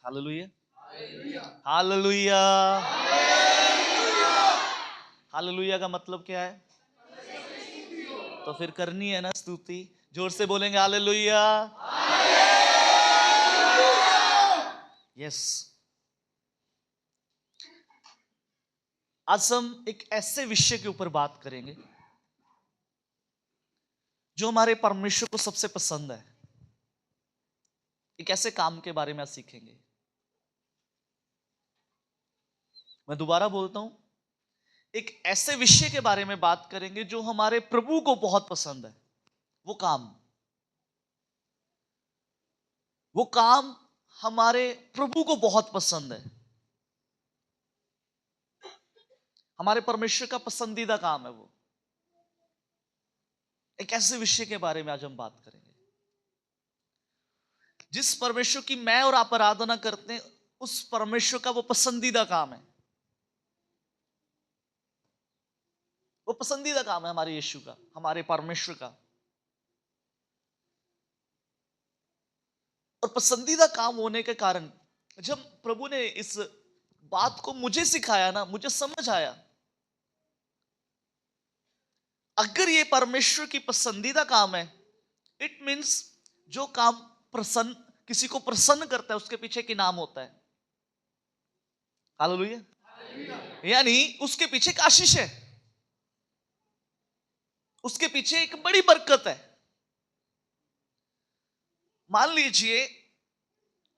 Hallelujah, hallelujah. Hallelujah का मतलब क्या है? तो फिर करनी है ना स्तुति। जोर से बोलेंगे हालेलुया। यस। आज हम एक ऐसे विषय के ऊपर बात करेंगे जो हमारे परमेश्वर को सबसे पसंद है। एक ऐसे काम के बारे में आज सीखेंगे। मैं दोबारा बोलता हूं, एक ऐसे विषय के बारे में बात करेंगे जो हमारे प्रभु को बहुत पसंद है। वो काम हमारे प्रभु को बहुत पसंद है। हमारे परमेश्वर का पसंदीदा काम है वो। एक ऐसे विषय के बारे में आज हम बात करेंगे जिस परमेश्वर की मैं और आप आराधना करते हैं, उस परमेश्वर का वो पसंदीदा काम है। वो पसंदीदा काम है हमारे यीशु का, हमारे परमेश्वर का। और पसंदीदा काम होने के कारण जब प्रभु ने इस बात को मुझे सिखाया ना, मुझे समझ आया, अगर ये परमेश्वर की पसंदीदा काम है, इट मीन्स जो काम प्रसन्न, किसी को प्रसन्न करता है, उसके पीछे एक इनाम होता है। हालेलुया। यानी उसके पीछे एक आशीष है, उसके पीछे एक बड़ी बरकत है। मान लीजिए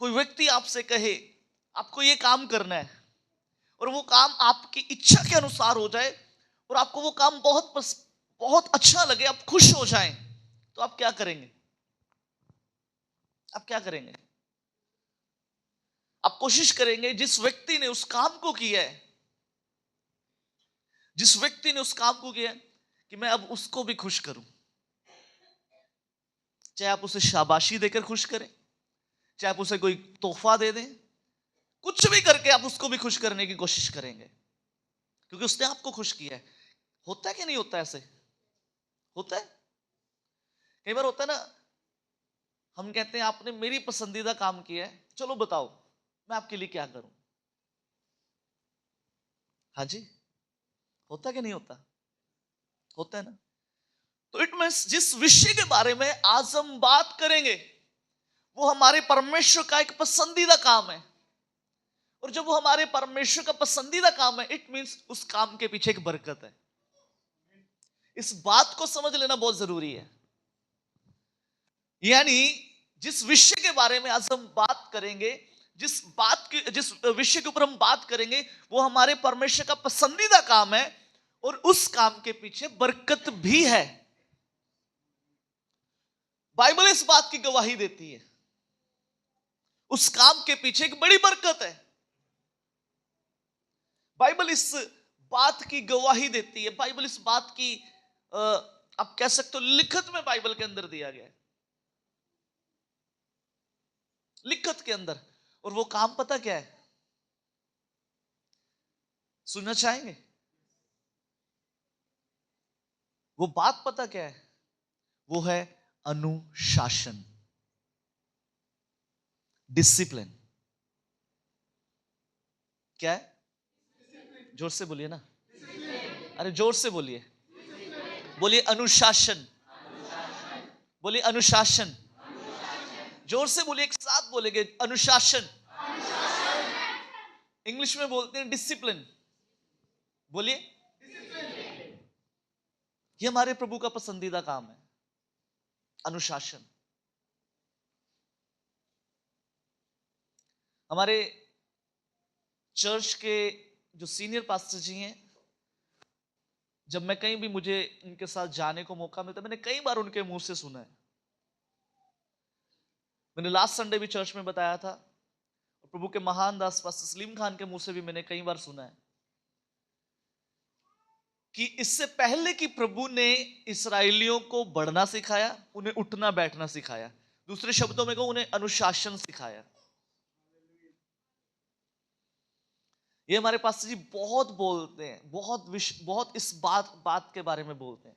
कोई व्यक्ति आपसे कहे आपको ये काम करना है, और वो काम आपकी इच्छा के अनुसार हो जाए, और आपको वो काम बहुत अच्छा लगे, आप खुश हो जाएं, तो आप क्या करेंगे? आप क्या करेंगे? आप कोशिश करेंगे जिस व्यक्ति ने उस काम को किया है, जिस व्यक्ति ने उस काम को किया है, कि मैं अब उसको भी खुश करूं। चाहे आप उसे शाबाशी देकर खुश करें, चाहे आप उसे कोई तोहफा दे दें, कुछ भी करके आप उसको भी खुश करने की कोशिश करेंगे, क्योंकि उसने आपको खुश किया है। होता है कि नहीं होता? ऐसे होता है। कई बार होता है ना, हम कहते हैं आपने मेरी पसंदीदा काम किया है, चलो बताओ मैं आपके लिए क्या करूं। हाँ जी, होता है कि नहीं होता? होता है ना। तो इट मींस जिस विषय के बारे में आज हम बात करेंगे वो हमारे परमेश्वर का एक पसंदीदा काम है। और जब वो हमारे परमेश्वर का पसंदीदा काम है, इट मींस उस काम के पीछे एक बरकत है। इस बात को समझ लेना बहुत जरूरी है। यानी जिस विषय के बारे में आज हम बात करेंगे, जिस विषय के ऊपर हम बात करेंगे, वो हमारे परमेश्वर का पसंदीदा काम है, और उस काम के पीछे बरकत भी है। बाइबल इस बात की गवाही देती है, उस काम के पीछे एक बड़ी बरकत है। बाइबल इस बात की गवाही देती है। बाइबल इस बात की आप कह सकते हो लिखत में बाइबल के अंदर दिया गया है, लिखत के अंदर। और वो काम पता क्या है? सुनना चाहेंगे? वो बात पता क्या है? वो है अनुशासन, डिसिप्लिन। क्या है? जोर से बोलिए ना। अरे जोर से बोलिए। बोलिए अनुशासन। बोलिए अनुशासन। जोर से बोलिए, एक साथ बोलेंगे अनुशासन। इंग्लिश में बोलते हैं डिसिप्लिन। बोलिए। ये हमारे प्रभु का पसंदीदा काम है, अनुशासन। हमारे चर्च के जो सीनियर पास्टर जी हैं, जब मैं कहीं भी, मुझे उनके साथ जाने को मौका मिलता है, मैंने कई बार उनके मुंह से सुना है। मैंने लास्ट संडे भी चर्च में बताया था, और प्रभु के महान दास पास्टर सलीम खान के मुंह से भी मैंने कई बार सुना है कि इससे पहले कि प्रभु ने इस्राएलियों को बढ़ना सिखाया, उन्हें उठना बैठना सिखाया। दूसरे शब्दों में कहूं, उन्हें अनुशासन सिखाया। ये हमारे पास्टर जी बहुत बोलते हैं, बहुत इस बात के बारे में बोलते हैं।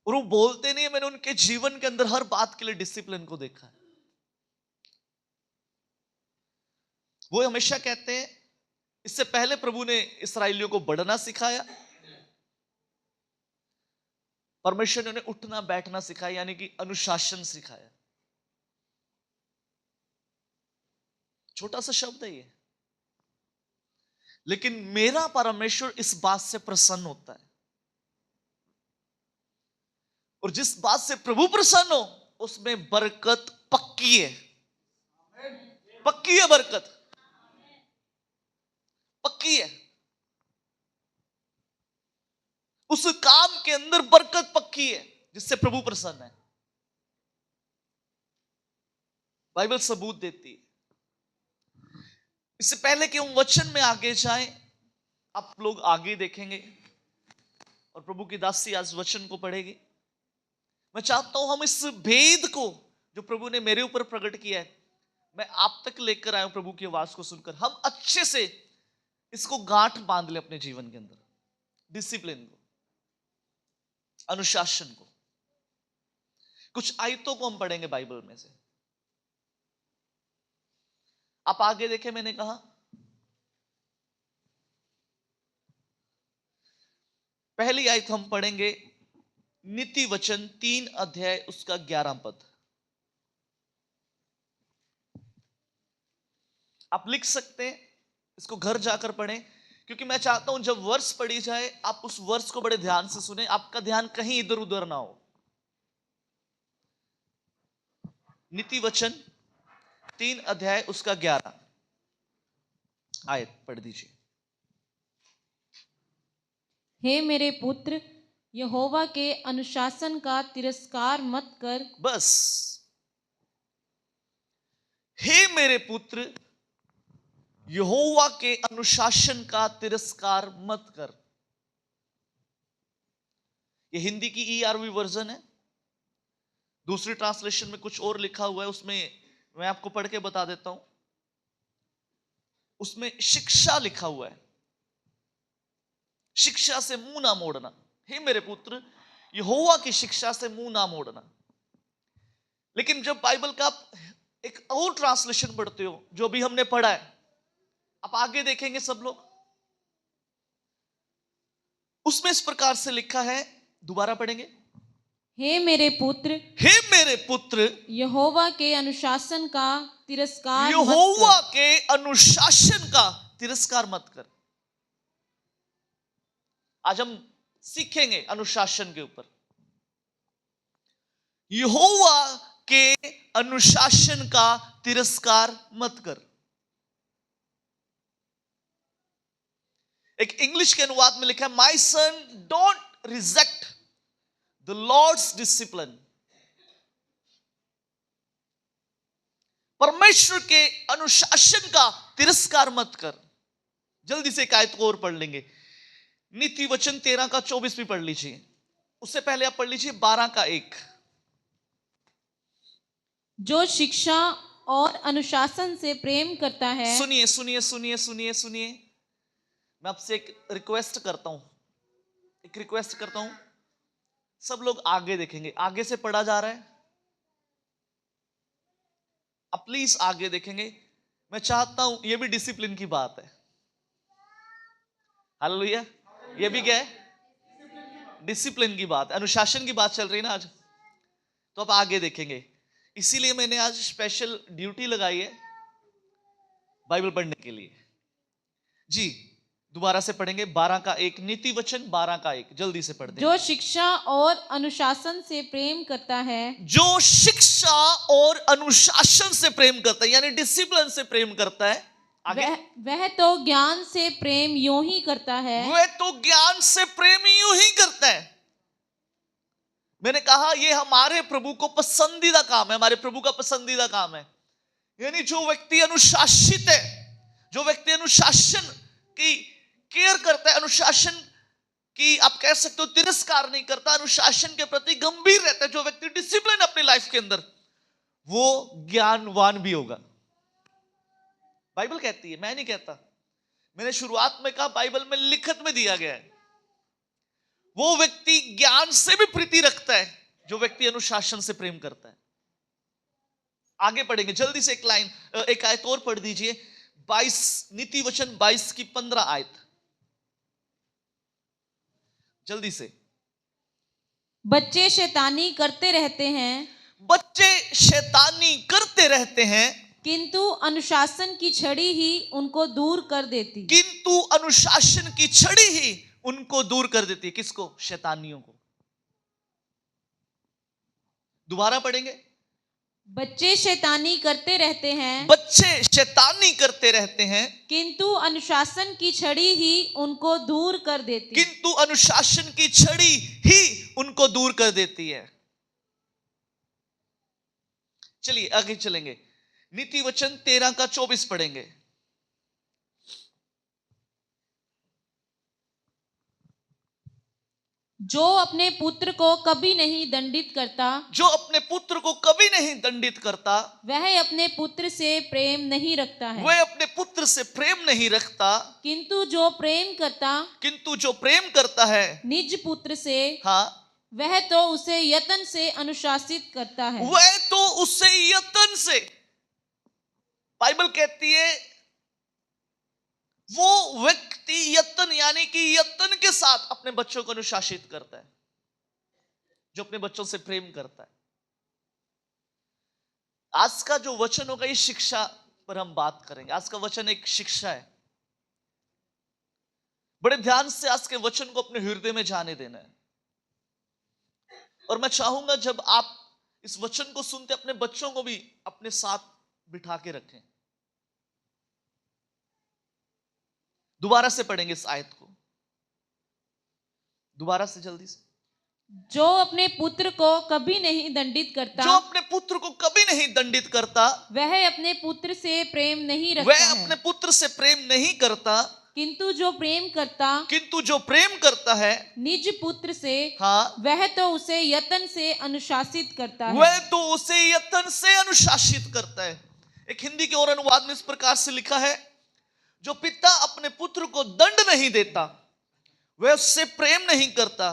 और वो बोलते नहीं है, मैंने उनके जीवन के अंदर हर बात के लिए डिसिप्लिन को देखा है। वो हमेशा कहते हैं, इससे पहले प्रभु ने इस्राएलियों को बढ़ना सिखाया, परमेश्वर ने उन्हें उठना बैठना सिखाया, यानी कि अनुशासन सिखाया। छोटा सा शब्द है ये, लेकिन मेरा परमेश्वर इस बात से प्रसन्न होता है, और जिस बात से प्रभु प्रसन्न हो उसमें बरकत पक्की है। पक्की है बरकत, पक्की है। उस काम के अंदर बरकत पक्की है जिससे प्रभु प्रसन्न है। बाइबल सबूत देती है। इससे पहले कि हम वचन में आगे जाएं, आप लोग आगे देखेंगे और प्रभु की दासी आज वचन को पढ़ेगी। मैं चाहता हूं हम इस भेद को जो प्रभु ने मेरे ऊपर प्रकट किया है, मैं आप तक लेकर आया हूं। प्रभु की आवाज को सुनकर हम अच्छे से इसको गांठ बांध लें अपने जीवन के अंदर। डिसिप्लिन को, अनुशासन को। कुछ आयतों को हम पढ़ेंगे बाइबल में से। आप आगे देखें, मैंने कहा पहली आयत हम पढ़ेंगे नीति वचन 3 अध्याय उसका 11 पद। आप लिख सकते हैं, इसको घर जाकर पढ़ें, क्योंकि मैं चाहता हूं जब वर्ष पढ़ी जाए आप उस वर्ष को बड़े ध्यान से सुने, आपका ध्यान कहीं इधर उधर ना हो। नीति वचन 3 अध्याय उसका 11 आयत पढ़ दीजिए। हे मेरे पुत्र, यहोवा के अनुशासन का तिरस्कार मत कर। बस, हे मेरे पुत्र, यहोवा के अनुशासन का तिरस्कार मत कर। ये हिंदी की ERV वर्जन है। दूसरी ट्रांसलेशन में कुछ और लिखा हुआ है, उसमें मैं आपको पढ़ के बता देता हूं। उसमें शिक्षा लिखा हुआ है, शिक्षा से मुंह ना मोड़ना। हे मेरे पुत्र, यहोवा की शिक्षा से मुंह ना मोड़ना। लेकिन जब बाइबल का आप एक और ट्रांसलेशन पढ़ते हो, जो भी हमने पढ़ा है, आप आगे देखेंगे सब लोग, उसमें इस प्रकार से लिखा है। दोबारा पढ़ेंगे। हे मेरे पुत्र, हे मेरे पुत्र, यहोवा के अनुशासन का तिरस्कार मत यहोवा कर। के अनुशासन का तिरस्कार मत कर। आज हम सीखेंगे अनुशासन के ऊपर। यहोवा के अनुशासन का तिरस्कार मत कर। एक इंग्लिश के अनुवाद में लिखा है, my son don't reject the Lord's discipline. परमेश्वर के अनुशासन का तिरस्कार मत कर। जल्दी से एक आयत को और पढ़ लेंगे। नीति वचन 13 का 24 भी पढ़ लीजिए। उससे पहले आप पढ़ लीजिए 12 का 1। जो शिक्षा और अनुशासन से प्रेम करता है। सुनिए सुनिए सुनिए सुनिए सुनिए, मैं आपसे एक रिक्वेस्ट करता हूं, सब लोग आगे देखेंगे। आगे से पढ़ा जा रहा है, आप प्लीज आगे देखेंगे। मैं चाहता हूं, यह भी डिसिप्लिन की बात है। हालेलुया। यह भी क्या है? डिसिप्लिन की बात, अनुशासन की बात चल रही है ना आज, तो आप आगे देखेंगे। इसीलिए मैंने आज स्पेशल ड्यूटी लगाई है बाइबल पढ़ने के लिए। जी, दोबारा से पढ़ेंगे 12 का 1। नीति वचन 12 का 1, जल्दी से पढ़ दें। जो शिक्षा और अनुशासन से प्रेम करता है। जो शिक्षा और अनुशासन से प्रेम करता है, यानी डिसिप्लिन से प्रेम करता है। आगे, वह तो ज्ञान से प्रेम यूं ही करता है। वह तो ज्ञान से प्रेम यूं ही करता है। मैंने कहा यह हमारे प्रभु को पसंदीदा काम है, हमारे प्रभु का पसंदीदा काम है। यानी जो व्यक्ति अनुशासित है, जो व्यक्ति अनुशासन की केयर करता है, अनुशासन की आप कह सकते हो तिरस्कार नहीं करता, अनुशासन के प्रति गंभीर रहता है, जो व्यक्ति डिसिप्लिन अपनी लाइफ के अंदर, वो ज्ञानवान भी होगा। बाइबल कहती है, मैं नहीं कहता। मैंने शुरुआत में कहा बाइबल में लिखत में दिया गया है। वो व्यक्ति ज्ञान से भी प्रीति रखता है जो व्यक्ति अनुशासन से प्रेम करता है। आगे पढ़ेंगे, जल्दी से एक लाइन, एक आयत और पढ़ दीजिए। नीति वचन 22 की 15 आयत, जल्दी से। बच्चे शैतानी करते रहते हैं, बच्चे शैतानी करते रहते हैं, किंतु अनुशासन की छड़ी ही उनको दूर कर देती। किंतु अनुशासन की छड़ी ही उनको दूर कर देती है। किसको? शैतानियों को। दोबारा पढ़ेंगे। बच्चे शैतानी करते रहते हैं, बच्चे शैतानी करते रहते हैं, किंतु अनुशासन की छड़ी ही उनको दूर कर देती। किंतु अनुशासन की छड़ी ही उनको दूर कर देती है। चलिए आगे चलेंगे। नीति वचन 13 का 24 पढ़ेंगे। जो अपने पुत्र को कभी नहीं दंडित करता, जो अपने पुत्र को कभी नहीं दंडित करता, वह अपने पुत्र से प्रेम नहीं रखता है। वह अपने पुत्र से प्रेम नहीं रखता, किंतु जो प्रेम करता, किंतु जो प्रेम करता है निज पुत्र से, हाँ, वह तो उसे यत्न से अनुशासित करता है। वह तो उसे यत्न से, बाइबल कहती है वो व्यक्ति यत्न यानी कि यत्न के साथ अपने बच्चों को अनुशासित करता है, जो अपने बच्चों से प्रेम करता है। आज का जो वचन होगा, ये शिक्षा पर हम बात करेंगे। आज का वचन एक शिक्षा है। बड़े ध्यान से आज के वचन को अपने हृदय में जाने देना है। और मैं चाहूंगा जब आप इस वचन को सुनते, अपने बच्चों को भी अपने साथ बिठा के रखें। दोबारा से पढ़ेंगे इस आयत को, दोबारा से जल्दी से। जो अपने पुत्र को कभी नहीं दंडित करता, जो अपने पुत्र को कभी नहीं दंडित करता, वह अपने पुत्र से प्रेम नहीं रखता वह है। अपने पुत्र से प्रेम नहीं करता, किंतु जो प्रेम करता, किंतु जो प्रेम करता है निज पुत्र से, हाँ, वह तो उसे यत्न से अनुशासित करता है। वह तो उसे यत्न से अनुशासित करता है। एक हिंदी के और अनुवाद में इस प्रकार से लिखा है, जो पिता अपने पुत्र को दंड नहीं देता, वह उससे प्रेम नहीं करता,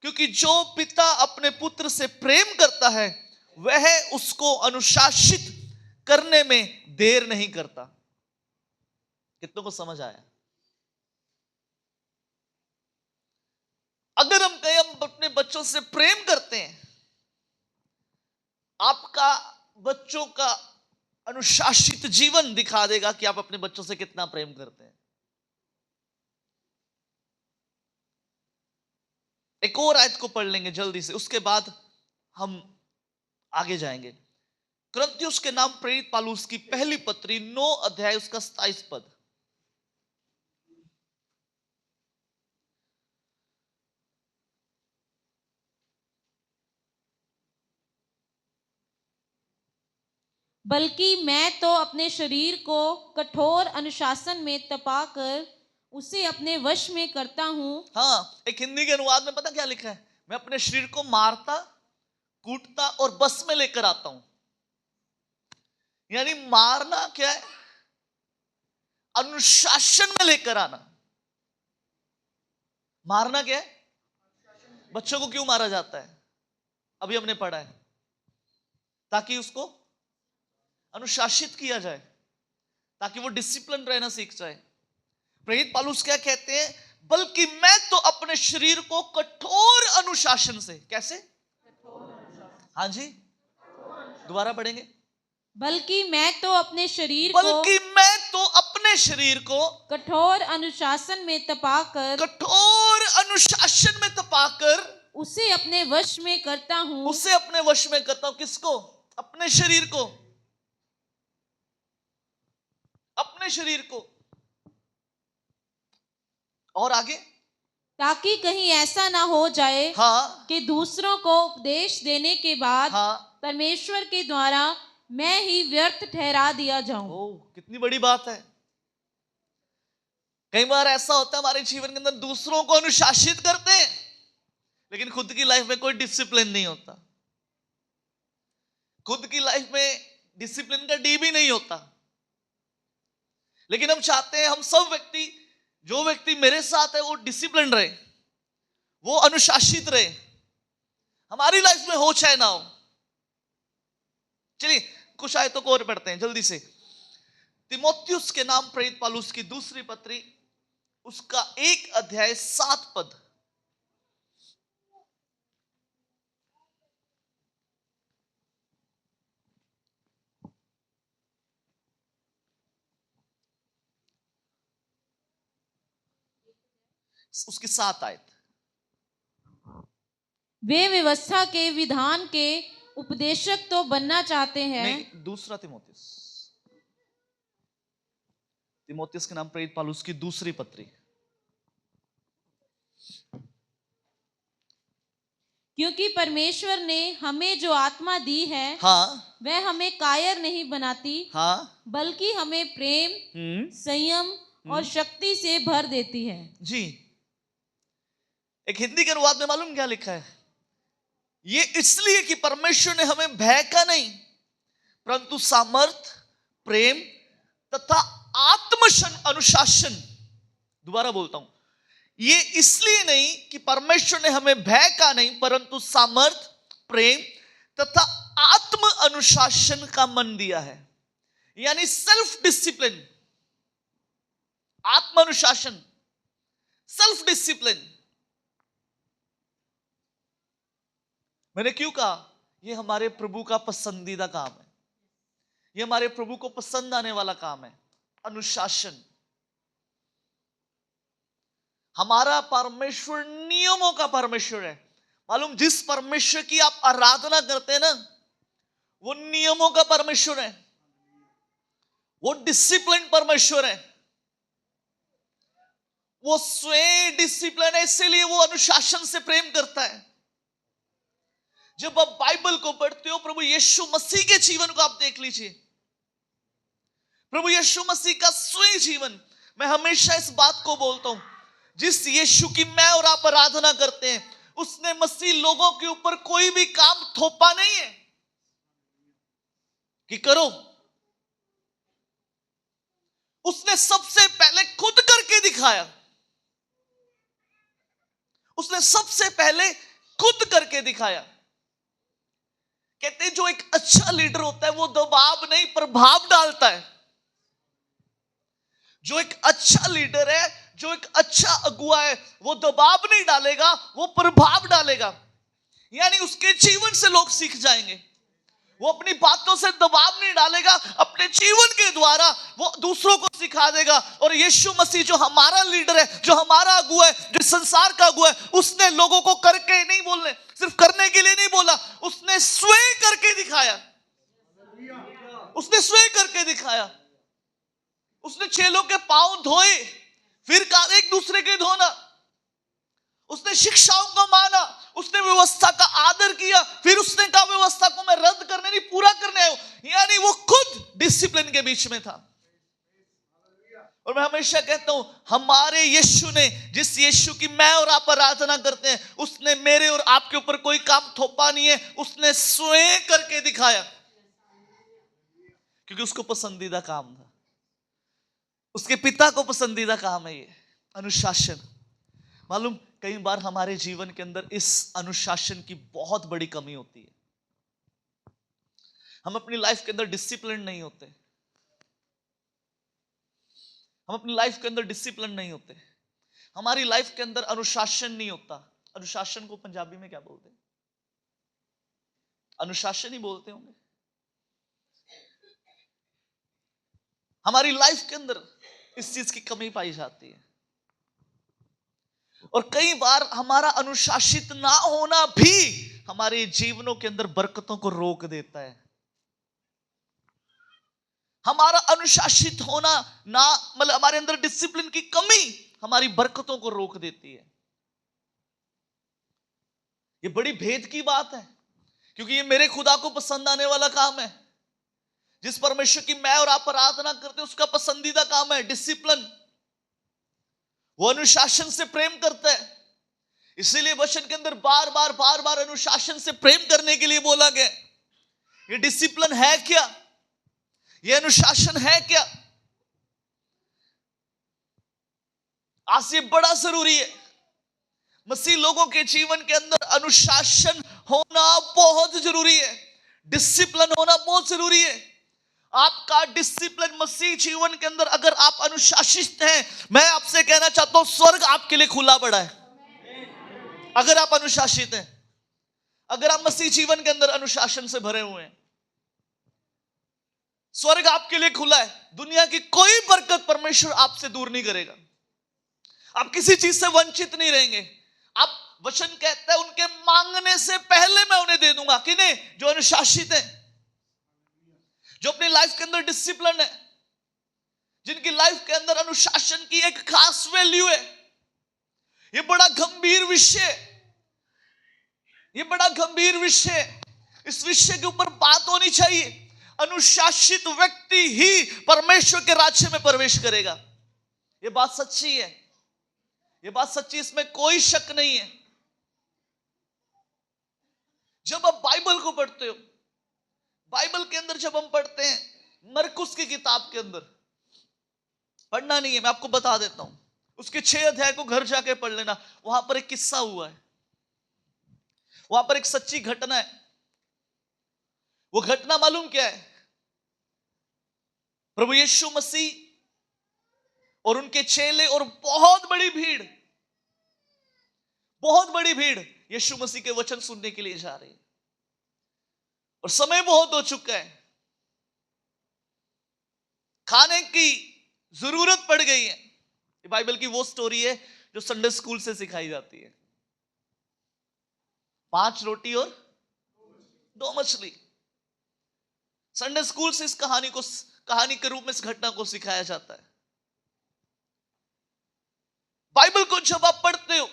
क्योंकि जो पिता अपने पुत्र से प्रेम करता है, वह उसको अनुशासित करने में देर नहीं करता। कितनों को समझ आया? अगर हम कहें हम अपने बच्चों से प्रेम करते हैं, आपका बच्चों का अनुशासित जीवन दिखा देगा कि आप अपने बच्चों से कितना प्रेम करते हैं। एक और आयत को पढ़ लेंगे जल्दी से, उसके बाद हम आगे जाएंगे। कुरिन्थियों के नाम प्रेरित पौलुस की पहली पत्री 9 अध्याय उसका 27 पद। बल्कि मैं तो अपने शरीर को कठोर अनुशासन में तपाकर उसे अपने वश में करता हूं। हाँ, एक हिंदी के अनुवाद में पता क्या लिखा है? मैं अपने शरीर को मारता, कूटता और बस में लेकर आता हूं। यानी मारना क्या है? अनुशासन में लेकर आना। मारना क्या है? बच्चों को क्यों मारा जाता है? अभी हमने पढ़ा है, ताकि उसको अनुशासित किया जाए, ताकि वो डिसिप्लिन रहना सीख जाए। प्रेरित पौलुस क्या कहते हैं? बल्कि मैं तो अपने शरीर को कठोर अनुशासन से, कैसे? हाँ जी, दोबारा पढ़ेंगे। बल्कि मैं तो अपने शरीर बल्कि मैं तो अपने शरीर को कठोर अनुशासन में तपाकर, कठोर अनुशासन में तपाकर उसे अपने वश में करता हूं। उसे अपने वश में करता हूं। किसको? अपने शरीर को, अपने शरीर को। और आगे, ताकि कहीं ऐसा ना हो जाए हाँ, कि दूसरों को उपदेश देने के बाद हाँ, परमेश्वर के द्वारा मैं ही व्यर्थ ठहरा दिया जाऊं। ओ, कितनी बड़ी बात है। कई बार ऐसा होता है हमारे जीवन के अंदर, दूसरों को अनुशासित करते हैं, लेकिन खुद की लाइफ में कोई डिसिप्लिन नहीं होता। खुद की लाइफ में डिसिप्लिन का डी भी नहीं होता। लेकिन हम चाहते हैं हम सब व्यक्ति, जो व्यक्ति मेरे साथ है वो डिसिप्लिन रहे, वो अनुशासित रहे, हमारी लाइफ में हो चाहे ना हो। चलिए कुछ आयतों को और पढ़ते हैं जल्दी से। तिमोथियुस के नाम प्रेरित पौलुस की दूसरी पत्री, उसका 1 अध्याय 7 पद। उसकी 7 आयत। वे व्यवस्था के विधान के उपदेशक तो बनना चाहते हैं। नहीं, दूसरा तिमोथियुस, तिमोथियुस के नाम प्रेरित पौलुस की दूसरी पत्री। क्योंकि परमेश्वर ने हमें जो आत्मा दी है, हाँ वह हमें कायर नहीं बनाती, हाँ बल्कि हमें प्रेम, संयम और शक्ति से भर देती है। जी। एक हिंदी के अनुवाद में मालूम क्या लिखा है? ये इसलिए कि परमेश्वर ने हमें भय का नहीं, परंतु सामर्थ, प्रेम तथा अनुशासन। दोबारा बोलता हूं, ये इसलिए नहीं कि परमेश्वर ने हमें भय का नहीं, परंतु सामर्थ, प्रेम तथा आत्म अनुशासन का मन दिया है। यानी सेल्फ डिसिप्लिन, आत्म अनुशासन, सेल्फ डिसिप्लिन। मैंने क्यों कहा? यह हमारे प्रभु का पसंदीदा काम है, यह हमारे प्रभु को पसंद आने वाला काम है, अनुशासन। हमारा परमेश्वर नियमों का परमेश्वर है। मालूम, जिस परमेश्वर की आप आराधना करते हैं ना, वो नियमों का परमेश्वर है, वो डिसिप्लिन परमेश्वर है, वो स्वयं डिसिप्लिन है, इसीलिए वो अनुशासन से प्रेम करता है। जब आप बाइबल को पढ़ते हो, प्रभु यीशु मसीह के जीवन को आप देख लीजिए, प्रभु यीशु मसीह का स्वयं जीवन। मैं हमेशा इस बात को बोलता हूं, जिस यीशु की मैं और आप आराधना करते हैं, उसने मसीह लोगों के ऊपर कोई भी काम थोपा नहीं है कि करो। उसने सबसे पहले खुद करके दिखाया, उसने सबसे पहले खुद करके दिखाया। कहते हैं जो एक अच्छा लीडर होता है वो दबाव नहीं प्रभाव डालता है। जो एक अच्छा लीडर है, जो एक अच्छा अगुआ है, वो दबाव नहीं डालेगा, वो प्रभाव डालेगा। यानी उसके जीवन से लोग सीख जाएंगे। वो अपनी बातों से दबाव नहीं डालेगा, अपने जीवन के द्वारा वो दूसरों को सिखा देगा। और यीशु मसीह जो हमारा लीडर है, जो हमारा अगुआ है, जो संसार का अगुआ है, उसने लोगों को करके नहीं बोलने, सिर्फ करने के लिए नहीं बोला, उसने स्वयं करके दिखाया। उसने स्वयं करके दिखाया। उसने चेलों के पांव धोए, फिर कहा एक दूसरे के धोना। उसने शिक्षाओं को माना, उसने व्यवस्था का आदर किया, फिर उसने कहा व्यवस्था को मैं रद्द करने नहीं, पूरा करने आया हूं। यानी वो खुद डिसिप्लिन के बीच में था। और मैं हमेशा कहता हूं, हमारे यीशु ने, जिस यीशु की मैं और आप आराधना करते हैं, उसने मेरे और आपके ऊपर कोई काम थोपा नहीं है, उसने स्वयं करके दिखाया, क्योंकि उसको पसंदीदा काम था। उसके पिता को पसंदीदा काम है ये अनुशासन। मालूम, कई बार हमारे जीवन के अंदर इस अनुशासन की बहुत बड़ी कमी होती है। हम अपनी लाइफ के अंदर डिसिप्लिन नहीं होते, हम अपनी लाइफ के अंदर डिसिप्लिन नहीं होते, हमारी लाइफ के अंदर अनुशासन नहीं होता। अनुशासन को पंजाबी में क्या बोलते हैं? अनुशासन ही बोलते होंगे। हमारी लाइफ के अंदर इस चीज की कमी पाई जाती है। और कई बार हमारा अनुशासित ना होना भी हमारे जीवनों के अंदर बरकतों को रोक देता है। हमारा अनुशासित होना ना, मतलब हमारे अंदर डिसिप्लिन की कमी हमारी बरकतों को रोक देती है। ये बड़ी भेद की बात है, क्योंकि ये मेरे खुदा को पसंद आने वाला काम है। जिस परमेश्वर की मैं और आप आराधना करते हैं, उसका पसंदीदा काम है डिसिप्लिन। वो अनुशासन से प्रेम करता है। इसीलिए वचन के अंदर बार बार अनुशासन से प्रेम करने के लिए बोला गया। ये डिसिप्लिन है क्या? ये अनुशासन है क्या? आज ये बड़ा जरूरी है। मसीह लोगों के जीवन के अंदर अनुशासन होना बहुत जरूरी है, डिसिप्लिन होना बहुत जरूरी है। आपका डिसिप्लिन मसीह जीवन के अंदर अगर आप अनुशासित हैं, मैं आपसे कहना चाहता हूं स्वर्ग आपके लिए खुला पड़ा है। अगर आप अनुशासित हैं, अगर आप मसीह जीवन के अंदर अनुशासन से भरे हुए हैं, स्वर्ग आपके लिए खुला है। दुनिया की कोई बरकत परमेश्वर आपसे दूर नहीं करेगा। आप किसी चीज से वंचित नहीं रहेंगे। आप वचन कहता है उनके मांगने से पहले मैं उन्हें दे दूंगा। किन्हें? जो अनुशासित है, जो अपनी लाइफ के अंदर डिसिप्लिन है, जिनकी लाइफ के अंदर अनुशासन की एक खास वैल्यू है। ये बड़ा गंभीर विषय, ये बड़ा गंभीर विषय। इस विषय के ऊपर बात होनी चाहिए। अनुशासित व्यक्ति ही परमेश्वर के राज्य में प्रवेश करेगा। ये बात सच्ची है, ये बात सच्ची, इसमें कोई शक नहीं है। जब आप बाइबल को पढ़ते हो, बाइबल के अंदर जब हम पढ़ते हैं, मरकुस की किताब के अंदर, पढ़ना नहीं है, मैं आपको बता देता हूं, उसके 6 अध्याय को घर जाके पढ़ लेना। वहां पर एक किस्सा हुआ है, वहां पर एक सच्ची घटना है। वो घटना मालूम क्या है? प्रभु यीशु मसीह और उनके चेले और बहुत बड़ी भीड़ यीशु मसीह के वचन सुनने के लिए जा रही है, और समय बहुत हो चुका है, खाने की जरूरत पड़ गई है। ये बाइबल की वो स्टोरी है जो संडे स्कूल से सिखाई जाती है। 5 रोटी और 2 मछली। संडे स्कूल से इस कहानी के रूप में इस घटना को सिखाया जाता है। बाइबल को जब आप पढ़ते हो,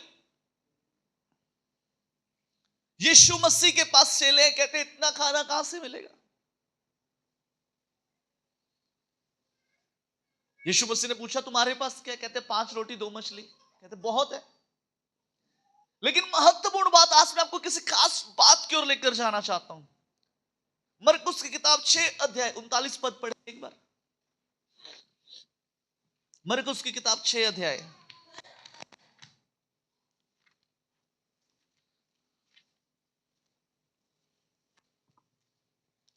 यीशु मसीह के पास चेले कहते इतना खाना कहां से मिलेगा? यीशु मसीह ने पूछा तुम्हारे पास क्या? कहते 5 रोटी 2 मछली। कहते बहुत है। लेकिन महत्वपूर्ण बात, आज मैं आपको किसी खास बात की ओर लेकर जाना चाहता हूं। मरकुस की किताब 6 अध्याय 39 पद पढ़े एक बार। मरकुस की किताब 6 अध्याय।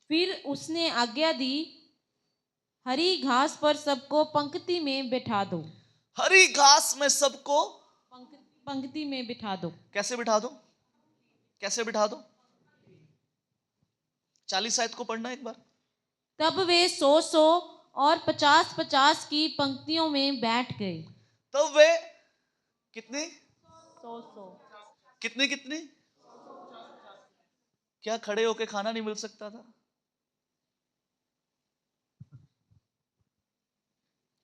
फिर उसने आज्ञा दी, हरी घास पर सबको पंक्ति में बैठा दो। हरी घास में सबको पंक्ति में बिठा दो। कैसे बिठा दो? कैसे बिठा दो? 40 आयत को पढ़ना एक बार। तब वे 100 और 50 की पंक्तियों में बैठ गए। तब वे कितनी 100 कितनी क्या खड़े होके खाना नहीं मिल सकता था?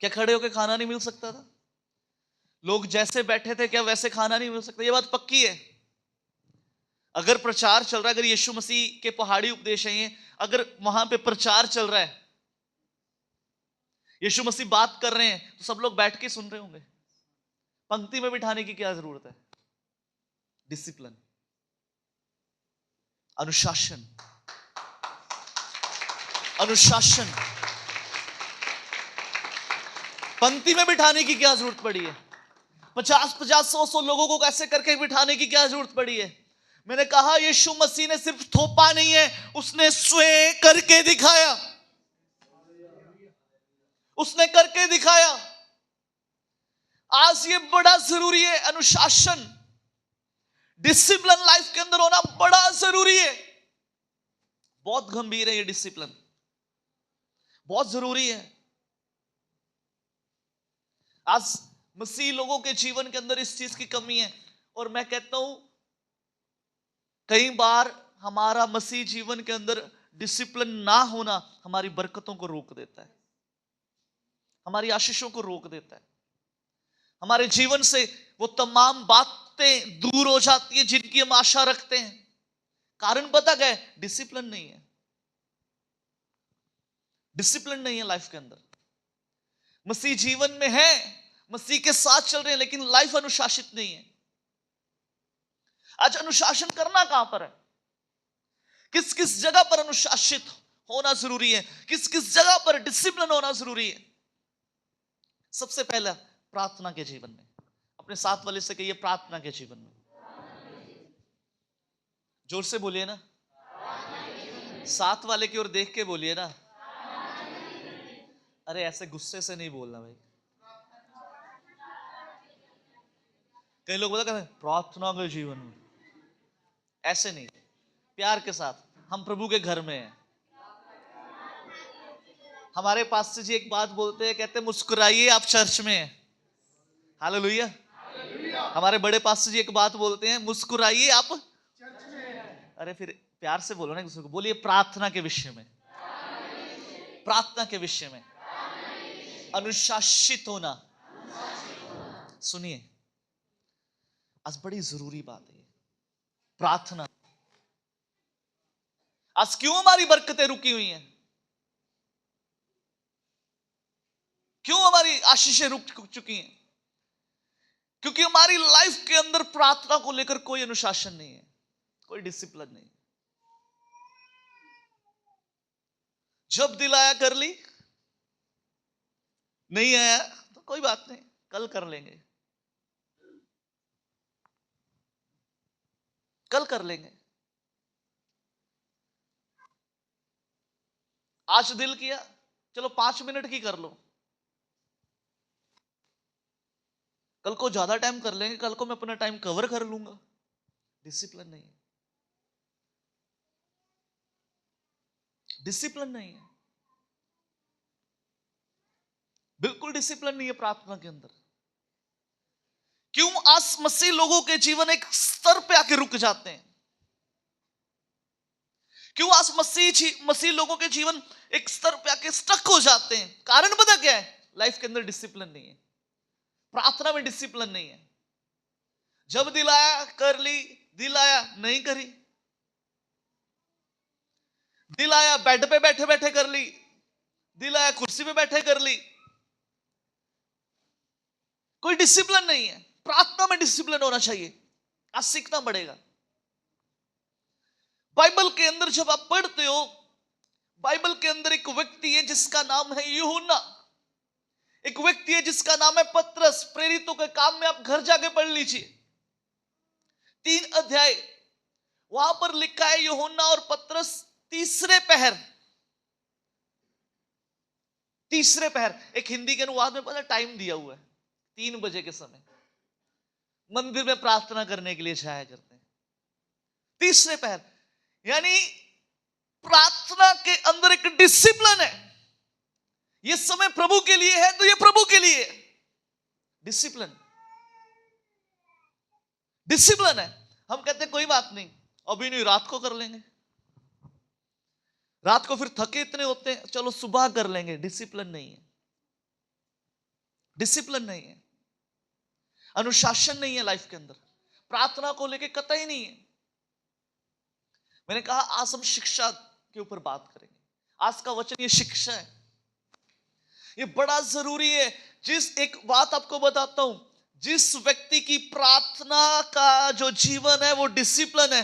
क्या खड़े होके खाना नहीं मिल सकता था? लोग जैसे बैठे थे क्या वैसे खाना नहीं मिल सकता? ये बात पक्की है। अगर प्रचार चल रहा है, अगर यीशु मसीह के पहाड़ी उपदेश है ये, अगर वहां पे प्रचार चल रहा है, यीशु मसीह बात कर रहे हैं, तो सब लोग बैठ के सुन रहे होंगे। पंक्ति में बिठाने की क्या जरूरत है? डिसिप्लिन, अनुशासन, अनुशासन। पंक्ति में बिठाने की क्या जरूरत पड़ी है? 50 100 लोगों को कैसे करके बिठाने की क्या जरूरत पड़ी है? मैंने कहा यीशु मसीह ने सिर्फ थोपा नहीं है, उसने स्वयं करके दिखाया। उसने करके दिखाया। आज ये बड़ा जरूरी है, अनुशासन, डिसिप्लिन लाइफ के अंदर होना बड़ा जरूरी है। बहुत गंभीर है ये डिसिप्लिन, बहुत जरूरी है। आज मसीह लोगों के जीवन के अंदर इस चीज की कमी है, और मैं कहता हूं कई बार हमारा मसीह जीवन के अंदर डिसिप्लिन ना होना हमारी बरकतों को रोक देता है, हमारी आशीषों को रोक देता है। हमारे जीवन से वो तमाम बातें दूर हो जाती है जिनकी हम आशा रखते हैं। कारण पता क्या है? डिसिप्लिन नहीं है। डिसिप्लिन नहीं है लाइफ के अंदर। मसीह जीवन में है, मसीह के साथ चल रहे हैं, लेकिन लाइफ अनुशासित नहीं है। आज अनुशासन करना कहां पर है? किस किस जगह पर अनुशासित होना जरूरी है? किस किस जगह पर डिसिप्लिन होना जरूरी है? सबसे पहला प्रार्थना के जीवन में। अपने साथ वाले से कहिए प्रार्थना के जीवन में। जोर से बोलिए ना, साथ वाले की ओर देख के बोलिए ना। अरे ऐसे गुस्से से नहीं बोलना भाई। कई लोग बोलते हैं प्रार्थना के जीवन में, ऐसे नहीं, प्यार के साथ। हम प्रभु के घर में हैं। हमारे पास्टर जी एक बात बोलते हैं, कहते हैं मुस्कुराइए आप चर्च में हैं। हालेलुया। हमारे बड़े पास्टर जी एक बात बोलते हैं, मुस्कुराइए आप चर्च में हैं। अरे फिर प्यार से बोलो ना दूसरे को, बोलिए प्रार्थना के विषय में, प्रार्थना के विषय में अनुशासित होना। सुनिए, आज बड़ी जरूरी बात है प्रार्थना। आज क्यों हमारी बरकतें रुकी हुई हैं? क्यों हमारी आशीषें रुक चुकी हैं? क्योंकि हमारी लाइफ के अंदर प्रार्थना को लेकर कोई अनुशासन नहीं है, कोई डिसिप्लिन नहीं। जब दिल आया कर ली, नहीं आया तो कोई बात नहीं, कल कर लेंगे, कल कर लेंगे। आज दिल किया, चलो 5 मिनट की कर लो, कल को ज्यादा टाइम कर लेंगे, कल को मैं अपना टाइम कवर कर लूंगा। डिसिप्लिन नहीं है, डिसिप्लिन नहीं है, बिल्कुल डिसिप्लिन नहीं है प्रार्थना के अंदर। क्यों आज मसीह लोगों के जीवन एक स्तर पे आके रुक जाते हैं? क्यों आज मसीह लोगों के जीवन एक स्तर पे आके स्टक हो जाते हैं? कारण पता क्या है? लाइफ के अंदर डिसिप्लिन नहीं है, प्रार्थना में डिसिप्लिन नहीं है। जब दिल आया कर ली, दिल आया नहीं करी, दिल आया बेड पे बैठे बैठे कर ली, दिल आया कुर्सी पे बैठे कर ली। कोई डिसिप्लिन नहीं है। प्रार्थना में डिसिप्लिन होना चाहिए, आज सीखना पड़ेगा। बाइबल के अंदर जब आप पढ़ते हो, बाइबल के अंदर एक व्यक्ति है जिसका नाम है यूहन्ना, एक व्यक्ति है जिसका नाम है पतरस। प्रेरितों के काम में आप घर जाके पढ़ लीजिए, 3 अध्याय वहां पर लिखा है यूहन्ना और पतरस तीसरे पहर, एक हिंदी के अनुवाद में पता टाइम दिया हुआ है, 3 बजे के समय मंदिर में प्रार्थना करने के लिए जाया करते हैं। तीसरे पहर, यानी प्रार्थना के अंदर एक डिसिप्लिन है। ये समय प्रभु के लिए है तो ये प्रभु के लिए डिसिप्लिन, डिसिप्लिन है। हम कहते हैं कोई बात नहीं, अभी नहीं, रात को कर लेंगे, रात को फिर थके इतने होते हैं, चलो सुबह कर लेंगे। डिसिप्लिन नहीं है, डिसिप्लिन नहीं है, अनुशासन नहीं है लाइफ के अंदर, प्रार्थना को लेके कतई नहीं है। मैंने कहा आज हम शिक्षा के ऊपर बात करेंगे। आज का वचन ये शिक्षा है, ये बड़ा जरूरी है। एक बात आपको बताता हूं, जिस व्यक्ति की प्रार्थना का जो जीवन है वो डिसिप्लिन है,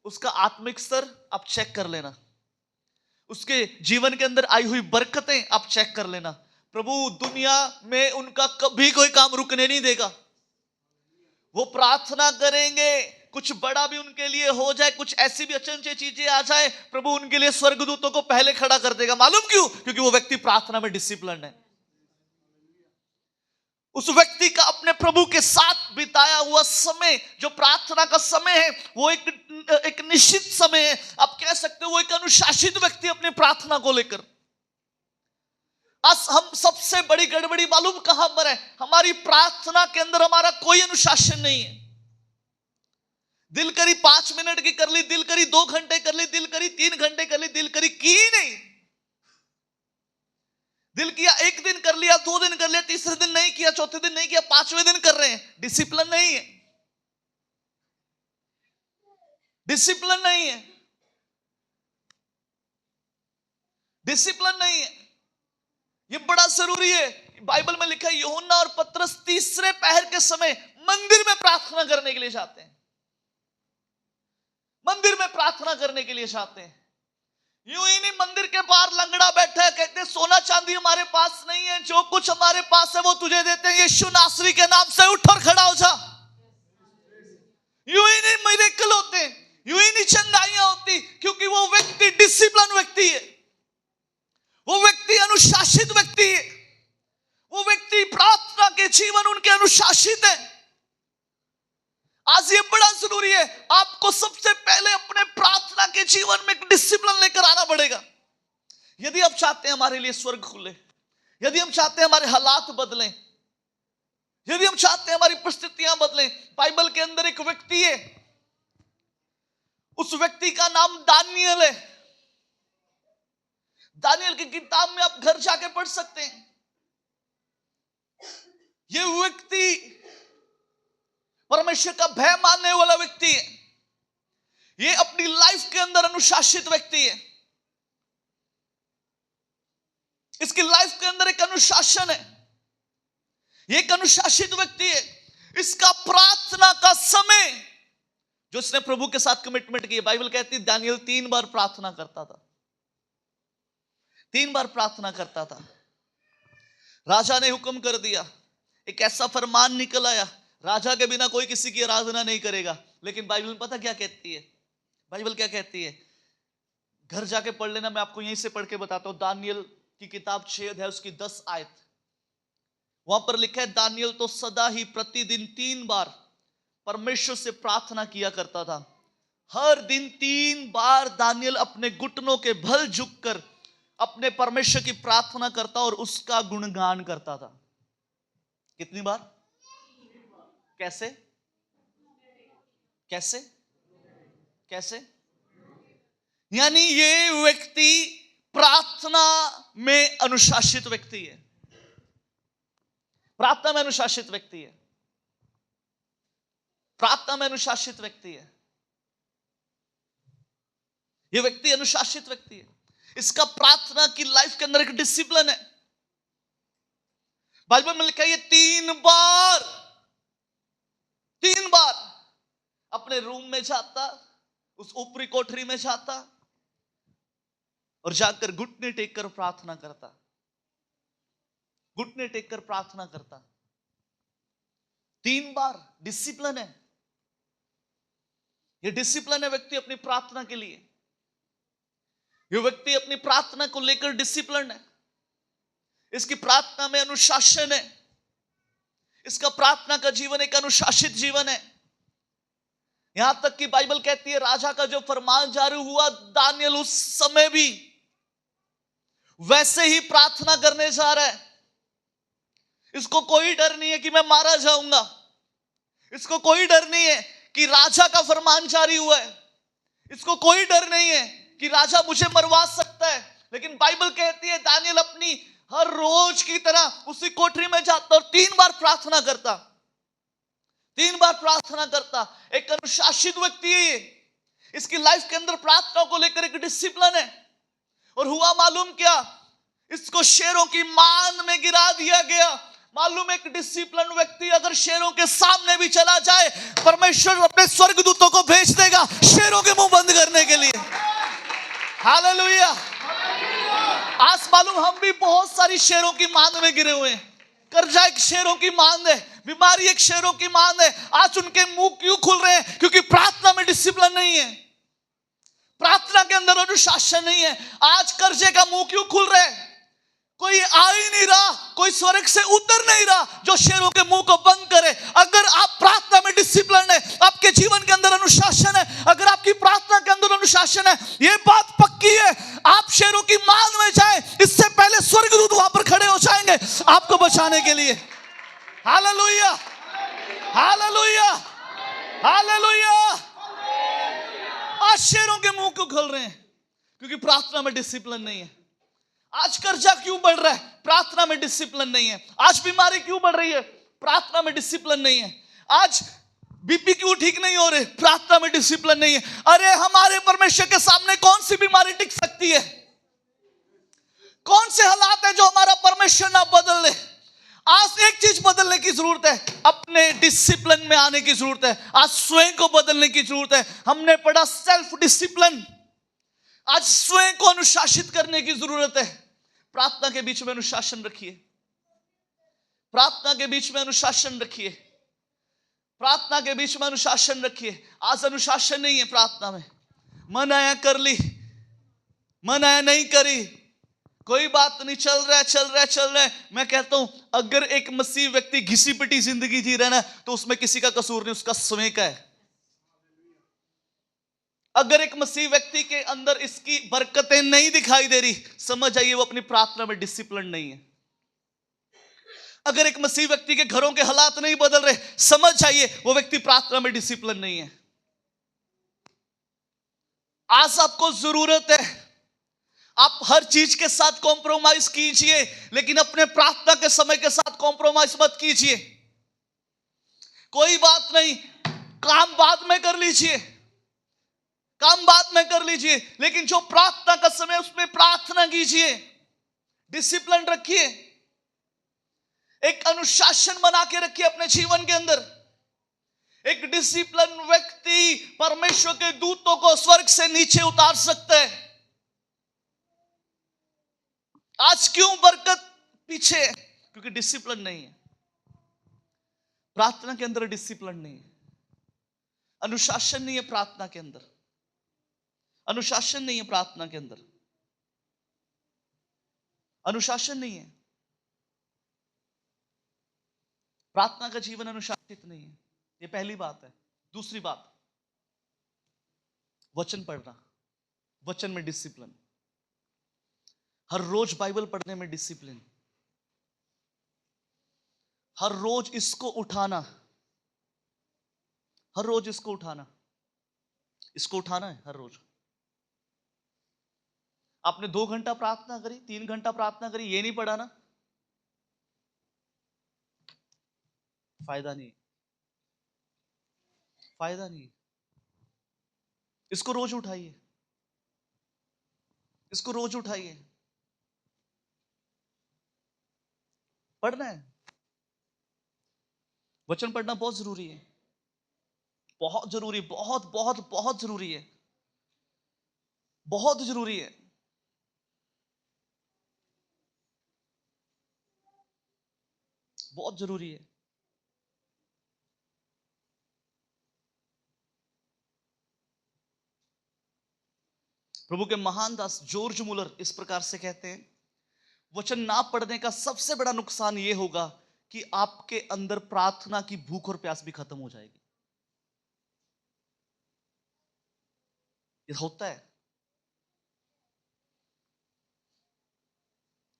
उसका आत्मिक स्तर आप चेक कर लेना, उसके जीवन के अंदर आई हुई बरकतें आप चेक कर लेना। प्रभु दुनिया में उनका कभी कोई काम रुकने नहीं देगा। वो प्रार्थना करेंगे, कुछ बड़ा भी उनके लिए हो जाए, कुछ ऐसी भी अचंभे चीजें आ जाए, प्रभु उनके लिए स्वर्गदूतों को पहले खड़ा कर देगा। मालूम क्यों? क्योंकि वो व्यक्ति प्रार्थना में डिसिप्लिन है। उस व्यक्ति का अपने प्रभु के साथ बिताया हुआ समय, जो प्रार्थना का समय है, वो एक निश्चित समय है। आप कह सकते हो वो एक अनुशासित व्यक्ति अपने प्रार्थना को लेकर। आज हम सबसे बड़ी गड़बड़ी मालूम कहां पर है? हमारी प्रार्थना के अंदर हमारा कोई अनुशासन नहीं है। दिल करी 5 मिनट की कर ली, दिल करी 2 घंटे कर ली, दिल करी 3 घंटे कर ली, दिल करी की नहीं। दिल किया 1 दिन कर लिया, 2 दिन कर लिया, तीसरे दिन नहीं किया, चौथे दिन नहीं किया, 5वें दिन कर रहे हैं। डिसिप्लिन नहीं है, डिसिप्लिन नहीं है, डिसिप्लिन नहीं है। ये बड़ा जरूरी है। बाइबल में लिखा है यूहन्ना और पतरस तीसरे पहर के समय मंदिर में प्रार्थना करने के लिए जाते हैं, मंदिर में प्रार्थना करने के लिए जाते हैं। यूं ही नहीं, मंदिर के बाहर लंगड़ा बैठा है, कहते हैं सोना चांदी हमारे पास नहीं है, जो कुछ हमारे पास है वो तुझे देते हैं, यीशु नासरी के नाम से उठ और खड़ा हो जा। यूं ही नहीं मिरेकल होते, यूं ही नहीं चंगाइयां होती, क्योंकि वो व्यक्ति डिसिप्लिन व्यक्ति है। वो व्यक्ति अनुशासित व्यक्ति है। वो व्यक्ति प्रार्थना के जीवन उनके अनुशासित है। आज ये बड़ा जरूरी है, आपको सबसे पहले अपने प्रार्थना के जीवन में एक डिसिप्लिन लेकर आना पड़ेगा। यदि आप चाहते हैं हमारे लिए स्वर्ग खुले, यदि हम चाहते हैं हमारे हालात बदलें, यदि हम चाहते हैं हमारी परिस्थितियां बदलें, बाइबल के अंदर एक व्यक्ति है, उस व्यक्ति का नाम दानियल है। दानियल की किताब में आप घर जाके पढ़ सकते हैं। यह व्यक्ति परमेश्वर का भय मानने वाला व्यक्ति है। यह अपनी लाइफ के अंदर अनुशासित व्यक्ति है। इसकी लाइफ के अंदर एक अनुशासन है। यह एक अनुशासित व्यक्ति है। इसका प्रार्थना का समय जो इसने प्रभु के साथ कमिटमेंट की, बाइबल कहती है दानियल 3 बार प्रार्थना करता था। 3 बार प्रार्थना करता था। राजा ने हुक्म कर दिया, एक ऐसा फरमान निकल आया, राजा के बिना कोई किसी की आराधना नहीं करेगा। लेकिन बाइबल में पता क्या कहती है? बाइबल क्या कहती है? घर जाके पढ़ लेना, मैं आपको यहीं से पढ़ के बताता हूं। दानियल की किताब 6 अध्याय उसकी 10 आयत, वहां पर लिखा है, दानियल तो सदा ही प्रतिदिन 3 बार परमेश्वर से प्रार्थना किया करता था। हर दिन 3 बार दानियल अपने घुटनों के बल झुककर अपने परमेश्वर की प्रार्थना करता और उसका गुणगान करता था। कितनी बार? कैसे कैसे कैसे? यानी ये व्यक्ति प्रार्थना में अनुशासित व्यक्ति है। प्रार्थना में अनुशासित व्यक्ति है। प्रार्थना में अनुशासित व्यक्ति है। यह व्यक्ति अनुशासित व्यक्ति है। इसका प्रार्थना की लाइफ के अंदर एक डिसिप्लिन है। बाइबल में लिखा है, ये 3 बार अपने रूम में जाता, उस ऊपरी कोठरी में जाता और जाकर घुटने टेक कर प्रार्थना करता। घुटने टेक कर प्रार्थना करता। 3 बार डिसिप्लिन है। यह डिसिप्लिन है व्यक्ति अपनी प्रार्थना के लिए। यह व्यक्ति अपनी प्रार्थना को लेकर डिसिप्लिन है। इसकी प्रार्थना में अनुशासन है। इसका प्रार्थना का जीवन एक अनुशासित जीवन है। यहां तक कि बाइबल कहती है, राजा का जो फरमान जारी हुआ, दानियल उस समय भी वैसे ही प्रार्थना करने जा रहा है। इसको कोई डर नहीं है कि मैं मारा जाऊंगा। इसको कोई डर नहीं है कि राजा का फरमान जारी हुआ है। इसको कोई डर नहीं है कि राजा मुझे मरवा सकता है। लेकिन बाइबल कहती है, दानियल अपनी हर रोज की तरह उसी कोठरी में जाता और 3 बार प्रार्थना करता। 3 बार प्रार्थना करता। एक अनुशासित व्यक्ति है ये। इसकी लाइफ के अंदर प्रार्थना को लेकर एक डिसिप्लिन है। और हुआ मालूम क्या? इसको शेरों की मान में गिरा दिया गया। मालूम, एक डिसिप्लिन व्यक्ति अगर शेरों के सामने भी चला जाए, परमेश्वर अपने स्वर्गदूतों को भेज देगा शेरों के मुंह बंद करने के लिए। हालेलुया। आज मालूम, हम भी बहुत सारी शेरों की मान में गिरे हुए हैं। कर्जा एक शेरों की मान है, बीमारी एक शेरों की मान है। आज उनके मुंह क्यों खुल रहे हैं? क्योंकि प्रार्थना में डिसिप्लिन नहीं है। प्रार्थना के अंदर अनुशासन नहीं है। आज कर्जे का मुंह क्यों खुल रहा है? कोई आ ही नहीं रहा, कोई स्वर्ग से उतर नहीं रहा जो शेरों के मुंह को बंद करे। अगर आप प्रार्थना में डिसिप्लिन है, आपके जीवन के अंदर अनुशासन है, अगर आपकी प्रार्थना के अंदर अनुशासन है, ये बात पक्की है, आप शेरों की मान में जाएं, इससे पहले स्वर्गदूत वहां पर खड़े हो जाएंगे आपको बचाने के लिए। Hallelujah, hallelujah, hallelujah. आज शेरों के मुंह क्यों खोल रहे हैं? क्योंकि प्रार्थना में डिसिप्लिन नहीं है। आज कर्जा क्यों बढ़ रहा है? प्रार्थना में डिसिप्लिन नहीं है। आज बीमारी क्यों बढ़ रही है? प्रार्थना में डिसिप्लिन नहीं है। आज बीपी क्यों ठीक नहीं हो रहे? प्रार्थना में डिसिप्लिन नहीं है। अरे हमारे परमेश्वर के सामने कौन सी बीमारी टिक सकती है? कौन से हालात है जो हमारा परमेश्वर ना बदल ले? आज एक चीज बदलने की जरूरत है, अपने डिसिप्लिन में आने की जरूरत है। आज स्वयं को बदलने की जरूरत है। हमने पढ़ा सेल्फ डिसिप्लिन। आज स्वयं को अनुशासित करने की जरूरत है। प्रार्थना के बीच में अनुशासन रखिए। प्रार्थना के बीच में अनुशासन रखिए। प्रार्थना के बीच में अनुशासन रखिए। आज अनुशासन नहीं है प्रार्थना में। मन आया कर ली, मन आया नहीं करी, कोई बात नहीं, चल रहा है चल रहा है चल रहा है। मैं कहता हूं अगर एक मसीह व्यक्ति घिसी पिटी जिंदगी जी रहा है ना, तो उसमें किसी का कसूर नहीं, उसका स्वयं का है। अगर एक मसीह व्यक्ति के अंदर इसकी बरकतें नहीं दिखाई दे रही, समझ आइए वो अपनी प्रार्थना में डिसिप्लिन नहीं है। अगर एक मसीह व्यक्ति के घरों के हालात नहीं बदल रहे, समझ आइए वो व्यक्ति प्रार्थना में डिसिप्लिन नहीं है। आज आपको जरूरत है, आप हर चीज के साथ कॉम्प्रोमाइज कीजिए, लेकिन अपने प्रार्थना के समय के साथ कॉम्प्रोमाइज मत कीजिए। कोई बात नहीं, काम बाद में कर लीजिए, काम बाद में कर लीजिए, लेकिन जो प्रार्थना का समय उसमें प्रार्थना कीजिए, डिसिप्लिन रखिए, एक अनुशासन बना के रखिए अपने जीवन के अंदर। एक डिसिप्लिन व्यक्ति परमेश्वर के दूतों को स्वर्ग से नीचे उतार सकता है। आज क्यों बरकत पीछे है? क्योंकि डिसिप्लिन नहीं है, प्रार्थना के अंदर डिसिप्लिन नहीं है, अनुशासन नहीं है प्रार्थना के अंदर, अनुशासन नहीं है प्रार्थना के अंदर, अनुशासन नहीं है, प्रार्थना का जीवन अनुशासित नहीं है। ये पहली बात है। दूसरी बात, वचन पढ़ना, वचन में डिसिप्लिन, हर रोज बाइबल पढ़ने में डिसिप्लिन, हर रोज इसको उठाना, हर रोज इसको उठाना, इसको उठाना है हर रोज। आपने 2 घंटा प्रार्थना करी, 3 घंटा प्रार्थना करी, ये नहीं पढ़ा ना, फायदा नहीं, फायदा नहीं। इसको रोज उठाइए, इसको रोज उठाइए, पढ़ना है। वचन पढ़ना बहुत जरूरी है, बहुत जरूरी, बहुत बहुत बहुत जरूरी है, बहुत जरूरी है। बहुत जरूरी है। प्रभु के महान दास जॉर्ज मुलर इस प्रकार से कहते हैं, वचन ना पढ़ने का सबसे बड़ा नुकसान यह होगा कि आपके अंदर प्रार्थना की भूख और प्यास भी खत्म हो जाएगी। ये होता है।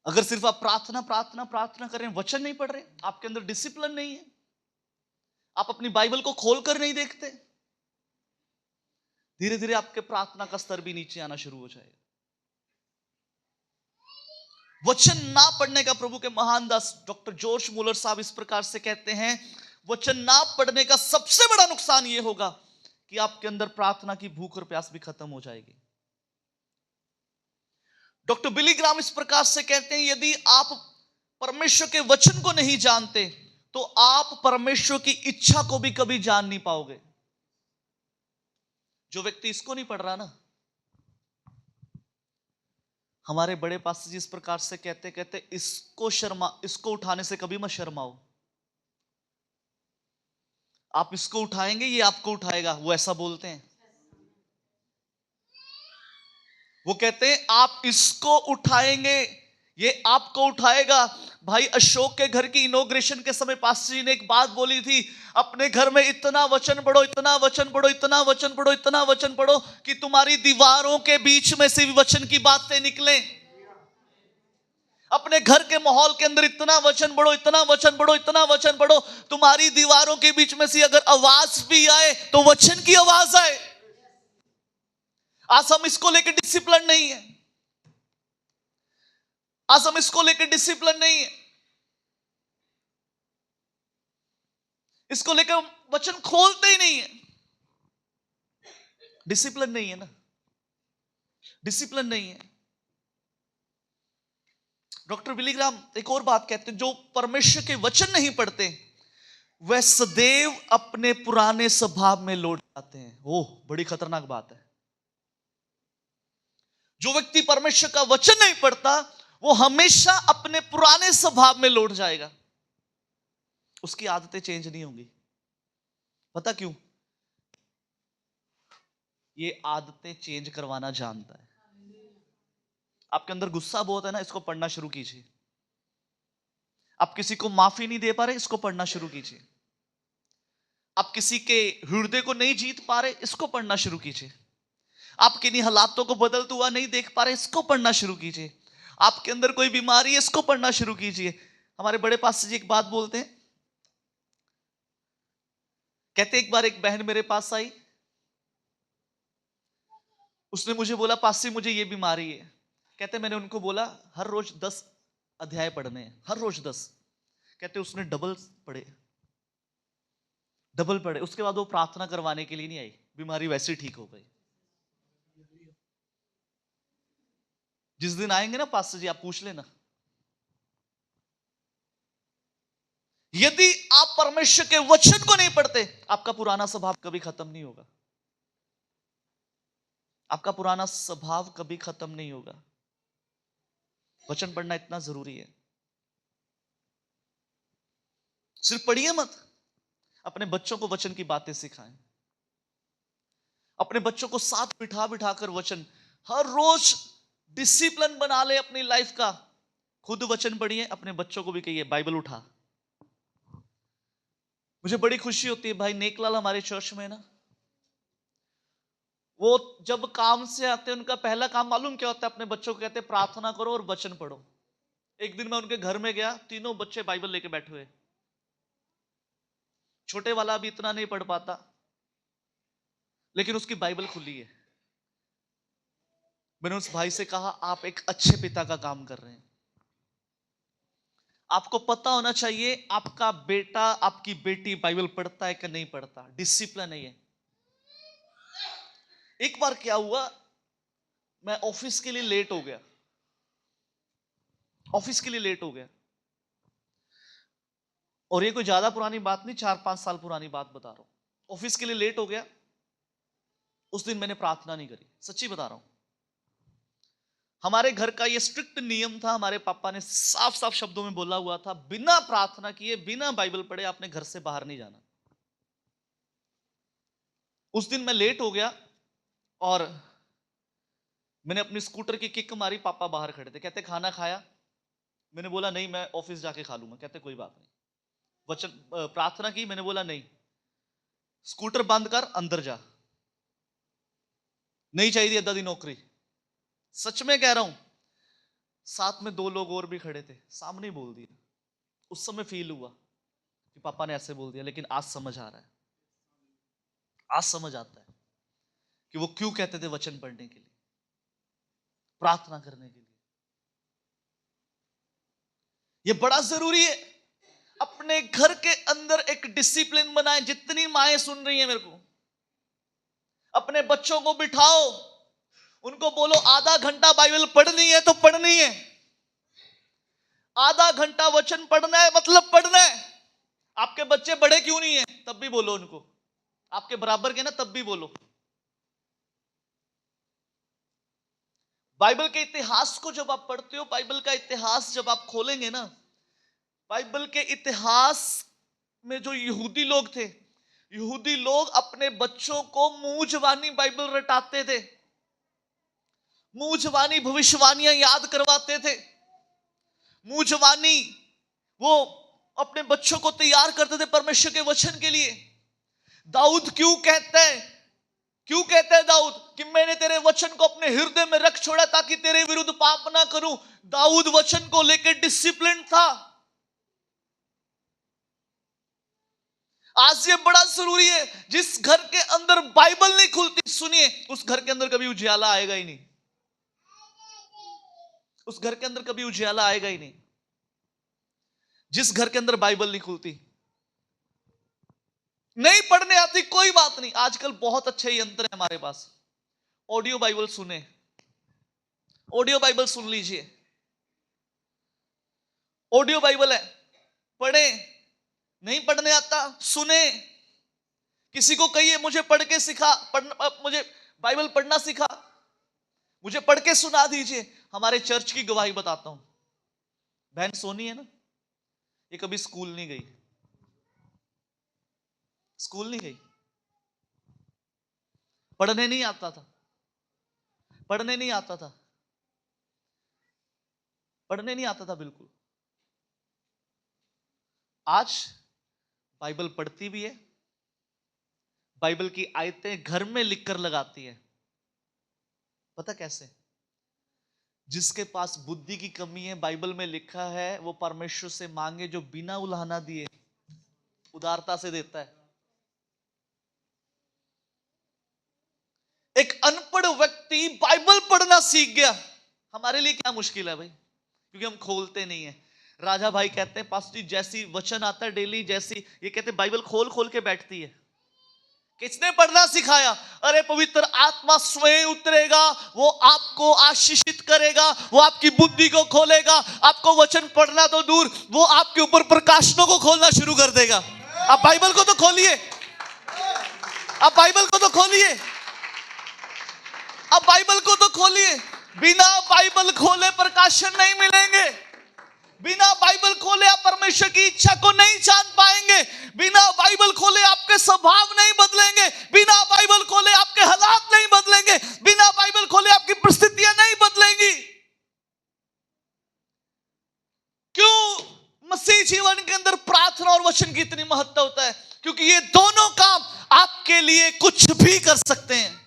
अगर सिर्फ आप प्रार्थना प्रार्थना प्रार्थना कर रहे हैं, वचन नहीं पढ़ रहे, आपके अंदर डिसिप्लिन नहीं है, आप अपनी बाइबल को खोलकर नहीं देखते, धीरे धीरे आपके प्रार्थना का स्तर भी नीचे आना शुरू हो जाएगा। वचन ना पढ़ने का, प्रभु के महान दास डॉक्टर जॉर्ज मुलर साहब इस प्रकार से कहते हैं, वचन ना पढ़ने का सबसे बड़ा नुकसान यह होगा कि आपके अंदर प्रार्थना की भूख और प्यास भी खत्म हो जाएगी। डॉक्टर बिली ग्राम इस प्रकार से कहते हैं, यदि आप परमेश्वर के वचन को नहीं जानते तो आप परमेश्वर की इच्छा को भी कभी जान नहीं पाओगे। जो व्यक्ति इसको नहीं पढ़ रहा ना, हमारे बड़े पास्टर जी इस प्रकार से कहते इसको उठाने से कभी मत शर्माओ। आप इसको उठाएंगे, ये आपको उठाएगा, वो ऐसा बोलते हैं। वो कहते हैं आप इसको उठाएंगे, ये आपको उठाएगा। भाई अशोक के घर की इनॉग्रेशन के समय पास्टर जी ने एक बात बोली थी, अपने घर में इतना वचन पढ़ो, इतना वचन पढ़ो, इतना वचन पढ़ो, इतना वचन पढ़ो कि तुम्हारी दीवारों के बीच में से भी वचन की बातें निकलें। अपने घर के माहौल के अंदर इतना वचन पढ़ो, इतना वचन पढ़ो, इतना वचन पढ़ो, तुम्हारी दीवारों के बीच में से अगर आवाज भी आए तो वचन की आवाज आए। आज हम इसको लेकर डिसिप्लिन नहीं है, आज हम इसको लेकर डिसिप्लिन नहीं है, इसको लेकर वचन खोलते ही नहीं है। डिसिप्लिन नहीं है ना, डिसिप्लिन नहीं है। डॉक्टर बिली ग्राम एक और बात कहते हैं, जो परमेश्वर के वचन नहीं पढ़ते वह सदैव अपने पुराने स्वभाव में लौट जाते हैं। ओह, बड़ी खतरनाक बात है। जो व्यक्ति परमेश्वर का वचन नहीं पढ़ता वो हमेशा अपने पुराने स्वभाव में लौट जाएगा, उसकी आदतें चेंज नहीं होंगी। पता क्यों? ये आदतें चेंज करवाना जानता है। आपके अंदर गुस्सा बहुत है ना, इसको पढ़ना शुरू कीजिए। आप किसी को माफी नहीं दे पा रहे, इसको पढ़ना शुरू कीजिए। आप किसी के हृदय को नहीं जीत पा रहे, इसको पढ़ना शुरू कीजिए। आप किन्हीं हालातों को बदलते हुआ नहीं देख पा रहे, इसको पढ़ना शुरू कीजिए। आपके अंदर कोई बीमारी है, इसको पढ़ना शुरू कीजिए। हमारे बड़े पास्टर जी एक बात बोलते हैं, कहते एक बार एक बहन मेरे पास आई, उसने मुझे बोला पास्टर मुझे ये बीमारी है। कहते मैंने उनको बोला हर रोज 10 अध्याय पढ़ने हैं, हर रोज 10। कहते उसने डबल पढ़े, उसके बाद वो प्रार्थना करवाने के लिए नहीं आई, बीमारी वैसे ही ठीक हो गई। जिस दिन आएंगे ना पास्टर जी, आप पूछ लेना, यदि आप परमेश्वर के वचन को नहीं पढ़ते, आपका पुराना स्वभाव कभी खत्म नहीं होगा। आपका पुराना स्वभाव कभी खत्म नहीं होगा। वचन पढ़ना इतना जरूरी है। सिर्फ पढ़िए मत, अपने बच्चों को वचन की बातें सिखाएं। अपने बच्चों को साथ बिठा बिठा कर वचन, हर रोज डिसिप्लिन बना ले अपनी लाइफ का। खुद वचन पढ़िए, अपने बच्चों को भी कहिए बाइबल उठा। मुझे बड़ी खुशी होती है, भाई नेकलाल हमारे चर्च में ना, वो जब काम से आते हैं उनका पहला काम मालूम क्या होता है? अपने बच्चों को कहते हैं प्रार्थना करो और वचन पढ़ो। एक दिन मैं उनके घर में गया, तीनों बच्चे बाइबल लेके बैठे हुए। छोटे वाला भी इतना नहीं पढ़ पाता, लेकिन उसकी बाइबल खुली है। मैंने उस भाई से कहा आप एक अच्छे पिता का काम कर रहे हैं। आपको पता होना चाहिए आपका बेटा आपकी बेटी बाइबल पढ़ता है कि नहीं पढ़ता, डिसिप्लिन है ये। एक बार क्या हुआ, मैं ऑफिस के लिए लेट हो गया, और ये कोई ज्यादा पुरानी बात नहीं, 4-5 साल पुरानी बात बता रहा हूं। ऑफिस के लिए लेट हो गया। उस दिन मैंने प्रार्थना नहीं करी, सच्ची बता रहा हूं। हमारे घर का ये स्ट्रिक्ट नियम था, हमारे पापा ने साफ साफ शब्दों में बोला हुआ था, बिना प्रार्थना किए बिना बाइबल पढ़े आपने घर से बाहर नहीं जाना। उस दिन मैं लेट हो गया और मैंने अपनी स्कूटर की किक मारी। पापा बाहर खड़े थे, कहते खाना खाया? मैंने बोला नहीं, मैं ऑफिस जाके खा लूंगा। कहते कोई बात नहीं। वचन प्रार्थना की? मैंने बोला नहीं। स्कूटर बंद कर, अंदर जा, नहीं चाहिए अद्धा दी नौकरी। सच में कह रहा हूं। साथ में 2 लोग और भी खड़े थे, सामने ही बोल दिया। उस समय फील हुआ कि पापा ने ऐसे बोल दिया, लेकिन आज समझ आ रहा है, आज समझ आता है कि वो क्यों कहते थे वचन पढ़ने के लिए, प्रार्थना करने के लिए। ये बड़ा जरूरी है। अपने घर के अंदर एक डिसिप्लिन बनाए। जितनी माएं सुन रही हैं मेरे को, अपने बच्चों को बिठाओ, उनको बोलो आधा घंटा बाइबल पढ़नी है तो पढ़नी है। आधा घंटा वचन पढ़ना है मतलब पढ़ना है। आपके बच्चे बड़े क्यों नहीं है, तब भी बोलो उनको। आपके बराबर के ना, तब भी बोलो। बाइबल के इतिहास को जब आप पढ़ते हो, बाइबल का इतिहास जब आप खोलेंगे ना, बाइबल के इतिहास में जो यहूदी लोग थे, यहूदी लोग अपने बच्चों को मुंह जबानी बाइबल रटाते थे, मुंह जबानी भविष्यवाणियां याद करवाते थे, मुंह जबानी वो अपने बच्चों को तैयार करते थे परमेश्वर के वचन के लिए। दाऊद क्यों कहता है दाऊद कि मैंने तेरे वचन को अपने हृदय में रख छोड़ा ताकि तेरे विरुद्ध पाप ना करूं। दाऊद वचन को लेकर डिसिप्लिन था। आज ये बड़ा जरूरी है। जिस घर के अंदर बाइबल नहीं खुलती, सुनिए, उस घर के अंदर कभी उजियाला आएगा ही नहीं। उस घर के अंदर कभी उजियाला आएगा ही नहीं, जिस घर के अंदर बाइबल नहीं खुलती। नहीं पढ़ने आती, कोई बात नहीं, आजकल बहुत अच्छे यंत्र है हमारे पास। ऑडियो बाइबल सुने, ऑडियो बाइबल सुन लीजिए, ऑडियो बाइबल है, पढ़े। नहीं पढ़ने आता, सुने। किसी को कहिए मुझे पढ़ के सिखा, मुझे बाइबल पढ़ना सिखा, मुझे पढ़ के सुना दीजिए। हमारे चर्च की गवाही बताता हूं। बहन सोनी है ना, ये कभी स्कूल नहीं गई, स्कूल नहीं गई, पढ़ने नहीं आता था, पढ़ने नहीं आता था। पढ़ने नहीं आता था बिल्कुल। आज बाइबल पढ़ती भी है, बाइबल की आयतें घर में लिखकर लगाती है। पता कैसे? जिसके पास बुद्धि की कमी है, बाइबल में लिखा है, वो परमेश्वर से मांगे जो बिना उलाहना दिए उदारता से देता है। एक अनपढ़ व्यक्ति बाइबल पढ़ना सीख गया, हमारे लिए क्या मुश्किल है भाई? क्योंकि हम खोलते नहीं है। राजा भाई कहते हैं, पास्टर जी जैसी वचन आता है डेली, जैसी ये कहते हैं बाइबल खोल खोल के बैठती है। किसने पढ़ना सिखाया? अरे पवित्र आत्मा स्वयं उतरेगा, वो आपको आशीषित करेगा, वो आपकी बुद्धि को खोलेगा। आपको वचन पढ़ना तो दूर, वो आपके ऊपर प्रकाशनों को खोलना शुरू कर देगा। आप बाइबल को तो खोलिए, आप बाइबल को तो खोलिए, आप बाइबल को तो खोलिए। बिना बाइबल खोले प्रकाशन नहीं मिलेंगे। बिना बाइबल खोले आप परमेश्वर की इच्छा को नहीं जान पाएंगे। बिना बाइबल खोले आपके स्वभाव नहीं बदलेंगे। बिना बाइबल खोले आपके हालात नहीं बदलेंगे। बिना बाइबल खोले आपकी परिस्थितियां नहीं बदलेंगी। क्यों मसीह जीवन के अंदर प्रार्थना और वचन की इतनी महत्व होता है? क्योंकि ये दोनों काम आपके लिए कुछ भी कर सकते हैं।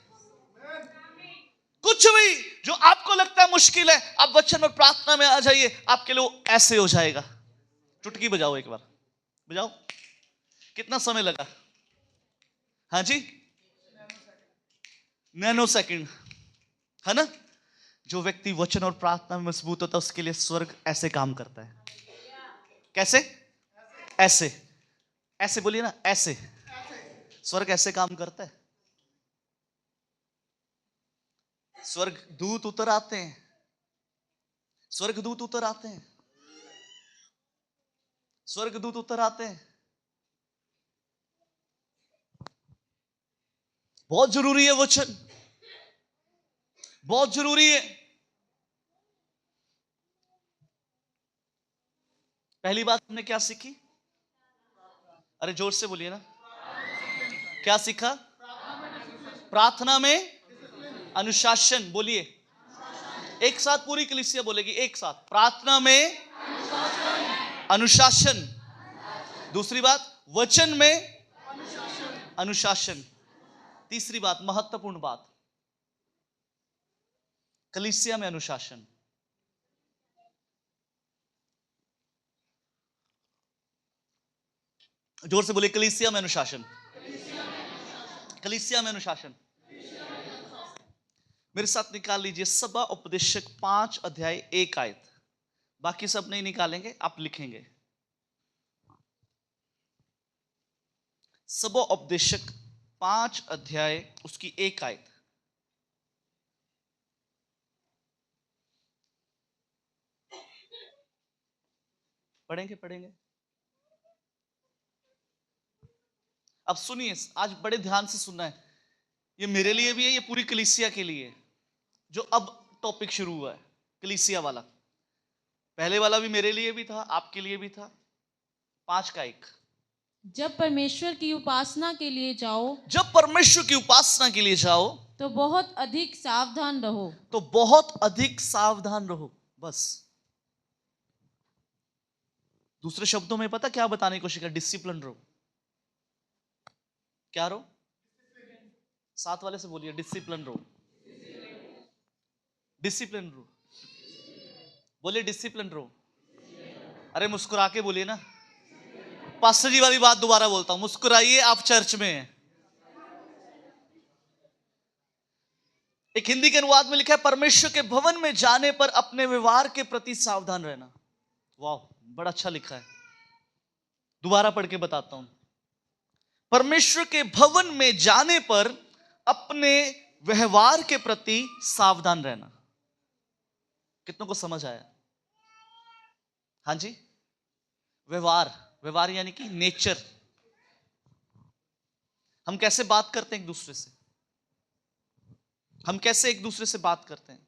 कुछ भी जो आपको लगता है मुश्किल है, आप वचन और प्रार्थना में आ जाइए, आपके लिए ऐसे हो जाएगा। चुटकी बजाओ, एक बार बजाओ। कितना समय लगा? हाँ जी, नैनो सेकंड, है ना? जो व्यक्ति वचन और प्रार्थना में मजबूत होता है, उसके लिए स्वर्ग ऐसे काम करता है। कैसे? ऐसे, ऐसे बोलिए ना, ऐसे। स्वर्ग ऐसे काम करता है। स्वर्ग दूत उतर आते हैं, स्वर्ग दूत उतर आते हैं, स्वर्ग दूत उतर आते हैं। बहुत जरूरी है वचन, बहुत जरूरी है। पहली बात हमने क्या सीखी? अरे जोर से बोलिए ना, क्या सीखा? प्रार्थना में अनुशासन। बोलिए एक साथ, पूरी कलीसिया बोलेगी एक साथ, प्रार्थना में अनुशासन। दूसरी बात, वचन में अनुशासन। तीसरी बात, महत्वपूर्ण बात, कलीसिया में अनुशासन। जोर से बोलिए, कलीसिया में अनुशासन। कलीसिया में अनुशासन। मेरे साथ निकाल लीजिए सभा उपदेशक 5 अध्याय 1 आयत। बाकी सब नहीं निकालेंगे, आप लिखेंगे। सभा उपदेशक 5 अध्याय उसकी 1 आयत। पढ़ेंगे पढ़ेंगे। अब सुनिए, आज बड़े ध्यान से सुनना है। ये मेरे लिए भी है, ये पूरी कलीसिया के लिए, जो अब टॉपिक शुरू हुआ है कलीसिया वाला। पहले वाला भी मेरे लिए भी था, आपके लिए भी था। 5 का 1। जब परमेश्वर की उपासना के लिए जाओ, जब परमेश्वर की उपासना के लिए जाओ तो बहुत अधिक सावधान रहो। तो बहुत अधिक सावधान रहो। बस दूसरे शब्दों में पता क्या बताने की कोशिश कर? डिसिप्लिन रहो। क्या रहो? साथ वाले से बोलिए, डिसिप्लिन रहो। डिसिप्लिन रहो। बोलिए डिसिप्लिन रहो। अरे मुस्कुरा के बोलिए ना। पास्टर जी वाली बात दोबारा बोलता हूं, मुस्कुराइए, आप चर्च में हैं। एक हिंदी के अनुवाद में लिखा है, परमेश्वर के भवन में जाने पर अपने व्यवहार के प्रति सावधान रहना। वाह, बड़ा अच्छा लिखा है। दोबारा पढ़ के बताता हूं। परमेश्वर के भवन में जाने पर अपने व्यवहार के प्रति सावधान रहना। कितनों को समझ आया? हाँ जी, व्यवहार, व्यवहार यानी कि नेचर। हम कैसे बात करते हैं एक दूसरे से, हम कैसे एक दूसरे से बात करते हैं।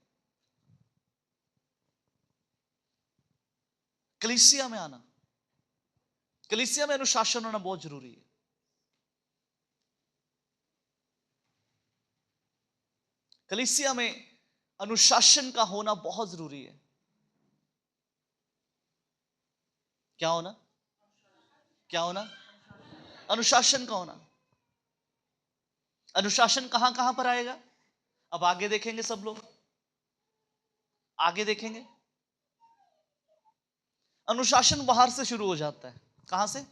कलीसिया में आना, कलीसिया में अनुशासन होना बहुत जरूरी है। कलीसिया में अनुशासन का होना बहुत जरूरी है। क्या होना? क्या होना? अनुशासन का होना। अनुशासन कहां कहां पर आएगा? अब आगे देखेंगे सब लोग, आगे देखेंगे। अनुशासन बाहर से शुरू हो जाता है। कहां से?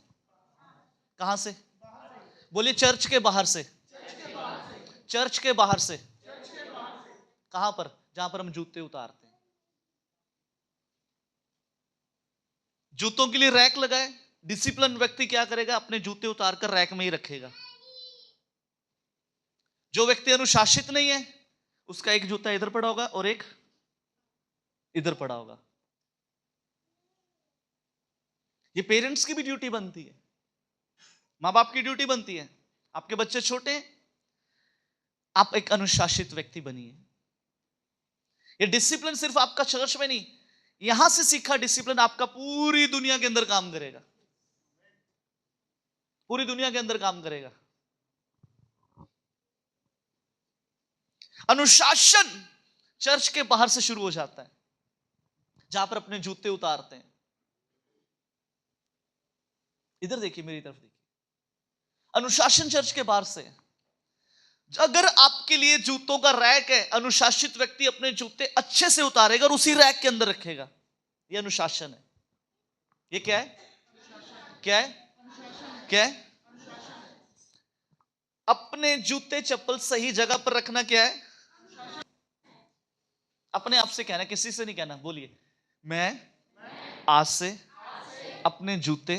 कहां से? बोलिए, चर्च के बाहर से। चर्च के बाहर से। कहां पर? जहां पर हम जूते उतारते हैं। जूतों के लिए रैक लगाए। डिसिप्लिन व्यक्ति क्या करेगा? अपने जूते उतारकर रैक में ही रखेगा। जो व्यक्ति अनुशासित नहीं है, उसका एक जूता इधर पड़ा होगा और एक इधर पड़ा होगा। ये पेरेंट्स की भी ड्यूटी बनती है, मां बाप की ड्यूटी बनती है। आपके बच्चे छोटे हैं, आप एक अनुशासित व्यक्ति बनिए। ये डिसिप्लिन सिर्फ आपका चर्च में नहीं, यहां से सीखा डिसिप्लिन आपका पूरी दुनिया के अंदर काम करेगा। पूरी दुनिया के अंदर काम करेगा। अनुशासन चर्च के बाहर से शुरू हो जाता है, जहां पर अपने जूते उतारते हैं। इधर देखिए, मेरी तरफ देखिए। अनुशासन चर्च के बाहर से। अगर आपके लिए जूतों का रैक है, अनुशासित व्यक्ति अपने जूते अच्छे से उतारेगा और उसी रैक के अंदर रखेगा। यह अनुशासन है। ये क्या है? क्या है? क्या है? अपने जूते चप्पल सही जगह पर रखना क्या है? अपने आप से कहना, किसी से नहीं कहना। बोलिए, मैं आज से अपने जूते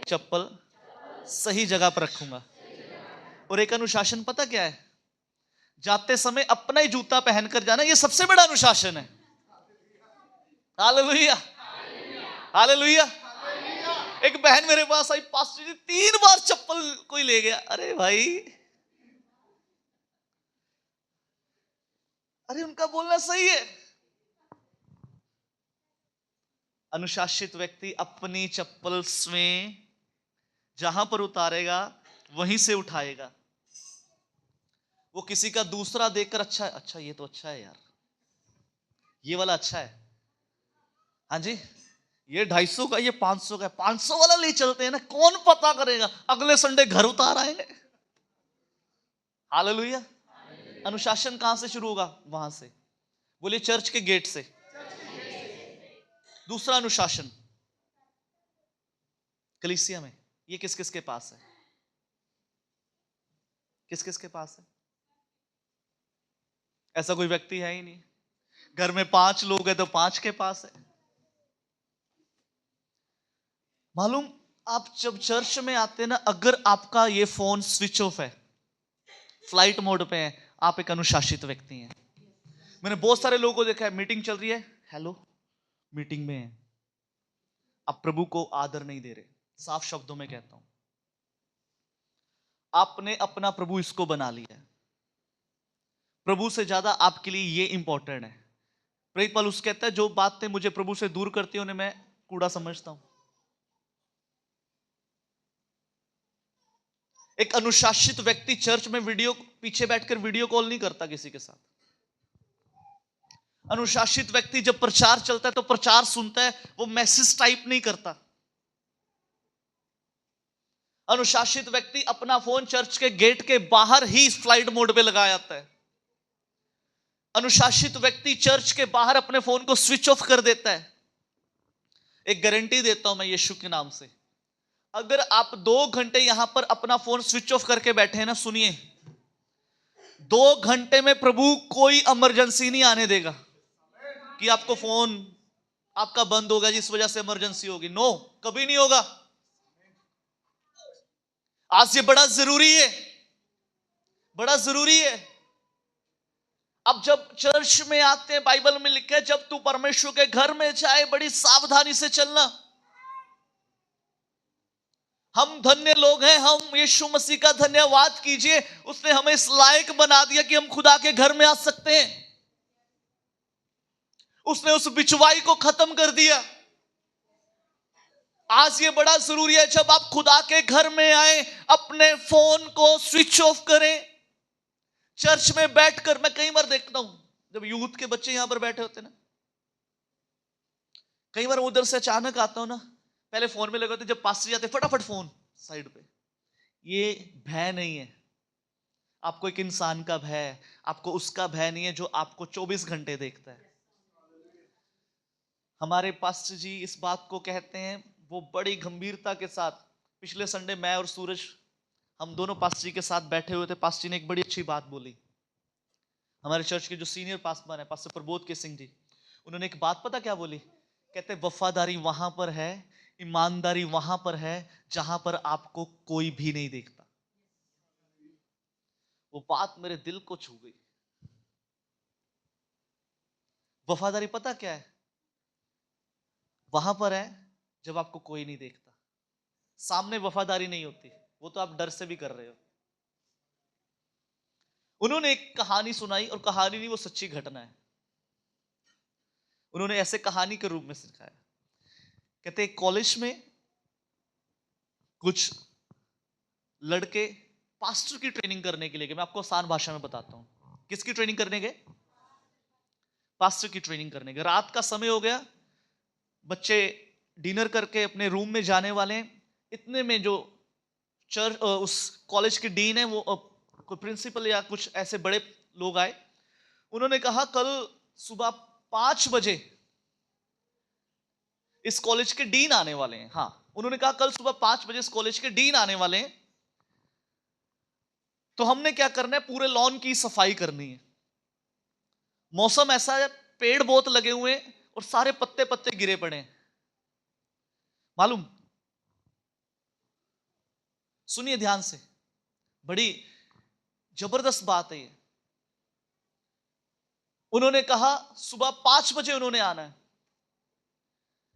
चप्पल सही जगह पर रखूंगा। और एक अनुशासन पता क्या है? जाते समय अपना ही जूता पहनकर जाना। ये सबसे बड़ा अनुशासन है। Hallelujah, hallelujah. एक बहन मेरे पास आई, पास्टर जी 3 बार चप्पल कोई ले गया। अरे भाई, अरे उनका बोलना सही है। अनुशासित व्यक्ति अपनी चप्पल में जहां पर उतारेगा वहीं से उठाएगा। वो किसी का दूसरा देखकर अच्छा है, अच्छा ये तो अच्छा है यार, ये वाला अच्छा है, हाँ जी ये 250 का, ये 500 का, 500 वाला ले चलते हैं ना, कौन पता करेगा, अगले संडे घर उतार आएंगे। हालेलुया। अनुशासन कहां से शुरू होगा? वहां से। बोलिए, चर्च के गेट से। दूसरा अनुशासन कलीसिया में। ये किस किस के पास है? किस किस के पास है? ऐसा कोई व्यक्ति है ही नहीं। घर में 5 लोग हैं तो 5 के पास है। मालूम, आप जब चर्च में आते हैं ना, अगर आपका ये फोन स्विच ऑफ है, फ्लाइट मोड पे है, आप एक अनुशासित व्यक्ति हैं। मैंने बहुत सारे लोगों को देखा है, मीटिंग चल रही है, हेलो मीटिंग में है। आप प्रभु को आदर नहीं दे रहे। साफ शब्दों में कहता हूं, आपने अपना प्रभु इसको बना लिया है। प्रभु से ज्यादा आपके लिए ये इंपॉर्टेंट है। प्रेरित पौलुस कहता है, जो बातें मुझे प्रभु से दूर करती हैं उन्हें मैं कूड़ा समझता हूं। एक अनुशासित व्यक्ति चर्च में वीडियो पीछे बैठकर वीडियो कॉल नहीं करता किसी के साथ। अनुशासित व्यक्ति जब प्रचार चलता है तो प्रचार सुनता है, वो मैसेज टाइप नहीं करता। अनुशासित व्यक्ति अपना फोन चर्च के गेट के बाहर ही फ्लाइट मोड पे लगा जाता है। अनुशासित व्यक्ति चर्च के बाहर अपने फोन को स्विच ऑफ कर देता है। एक गारंटी देता हूं मैं यीशु के नाम से, अगर आप 2 घंटे यहां पर अपना फोन स्विच ऑफ करके बैठे हैं ना, सुनिए, 2 घंटे में प्रभु कोई इमरजेंसी नहीं आने देगा कि आपको फोन आपका बंद होगा जिस वजह से इमरजेंसी होगी। नो, कभी नहीं होगा। आज ये बड़ा जरूरी है, बड़ा जरूरी है। अब जब चर्च में आते हैं, बाइबल में लिखा है, जब तू परमेश्वर के घर में जाए बड़ी सावधानी से चलना। हम धन्य लोग हैं, हम यीशु मसीह का धन्यवाद कीजिए, उसने हमें इस लायक बना दिया कि हम खुदा के घर में आ सकते हैं। उसने उस बिचवाई को खत्म कर दिया। आज ये बड़ा जरूरी है, जब आप खुदा के घर में आए अपने फोन को स्विच ऑफ करें। चर्च में बैठकर मैं कई बार देखता हूं, जब यूथ के बच्चे यहां पर बैठे होते ना, कई बार उधर से अचानक आता हूं ना, पहले फोन में लगे होते, जब पास्टर जाते फटाफट फोन साइड पे। ये भय नहीं है, आपको एक इंसान का भय है, आपको उसका भय नहीं है जो आपको 24 घंटे देखता है। हमारे पास्टर जी इस बात को कहते हैं, वो बड़ी गंभीरता के साथ। पिछले संडे मैं और सूरज हम दोनों पास्टर जी के साथ बैठे हुए थे। पास्टर जी ने एक बड़ी अच्छी बात बोली। हमारे चर्च के जो सीनियर पास्टर है पास्टर प्रबोध के सिंह जी, उन्होंने एक बात पता क्या बोली? कहते वफादारी वहां पर है, ईमानदारी वहां पर है जहां पर आपको कोई भी नहीं देखता। वो बात मेरे दिल को छू गई। वफादारी पता क्या है? वहां पर है जब आपको कोई नहीं देखता। सामने वफादारी नहीं होती, वो तो आप डर से भी कर रहे हो। उन्होंने एक कहानी सुनाई, और कहानी नहीं, वो सच्ची घटना है। उन्होंने ऐसे कहानी के रूप में सिखाया। कहते कॉलेज में कुछ लड़के पास्टर की ट्रेनिंग करने के लिए गए। मैं आपको आसान भाषा में बताता हूं। किसकी ट्रेनिंग करने गए? पास्टर की ट्रेनिंग करने गए। रात का समय हो गया, बच्चे डिनर करके अपने रूम में जाने वाले हैं। इतने में जो चर्च उस कॉलेज के डीन है, वो कोई प्रिंसिपल या कुछ ऐसे बड़े लोग आए। उन्होंने कहा कल सुबह 5 बजे इस कॉलेज के डीन आने वाले हैं। हाँ, उन्होंने कहा कल सुबह 5 बजे इस कॉलेज के डीन आने वाले हैं, तो हमने क्या करना है, पूरे लॉन की सफाई करनी है। मौसम ऐसा है, पेड़ बहुत लगे हुए हैं और सारे पत्ते पत्ते गिरे पड़े हैं। मालूम, सुनिए ध्यान से, बड़ी जबरदस्त बात है ये। उन्होंने कहा सुबह 5 बजे उन्होंने आना है।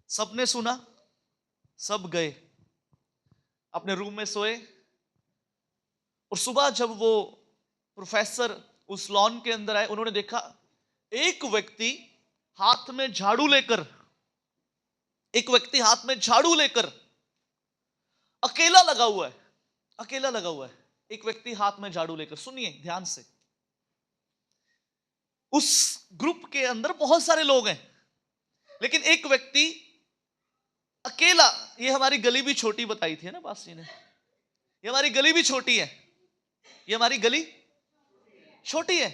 सबने सुना, सब गए अपने रूम में सोए। और सुबह जब वो प्रोफेसर उस लॉन के अंदर आए, उन्होंने देखा एक व्यक्ति हाथ में झाड़ू लेकर, एक व्यक्ति हाथ में झाड़ू लेकर अकेला लगा हुआ है। अकेला लगा हुआ है, एक व्यक्ति हाथ में झाड़ू लेकर। सुनिए ध्यान से, उस ग्रुप के अंदर बहुत सारे लोग हैं, लेकिन एक व्यक्ति अकेला। ये हमारी गली भी छोटी बताई थी ना पास जी ने, ये हमारी गली भी छोटी है, ये हमारी गली छोटी है।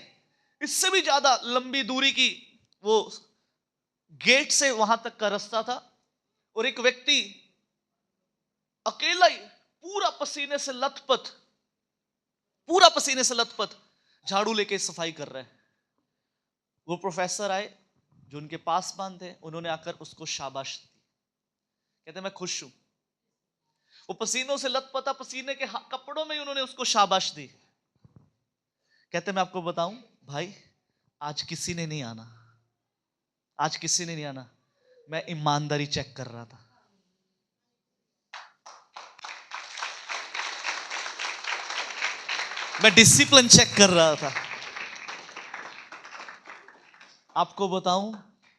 इससे भी ज्यादा लंबी दूरी की वो गेट से वहां तक का रास्ता था। और एक व्यक्ति अकेला ही पूरा पसीने से लथपथ, पूरा पसीने से लथपथ झाड़ू लेके सफाई कर रहा है। वो प्रोफेसर आए जो उनके पास थे, उन्होंने आकर उसको शाबाश दी। कहते मैं खुश हूं। वो पसीनों से लथपथा, पसीने के कपड़ों में ही उन्होंने उसको शाबाश दी। कहते मैं आपको बताऊं भाई, आज किसी ने नहीं आना, आज किसी ने नहीं आना। मैं ईमानदारी चेक कर रहा था। मैं डिसिप्लिन चेक कर रहा था। आपको बताऊं,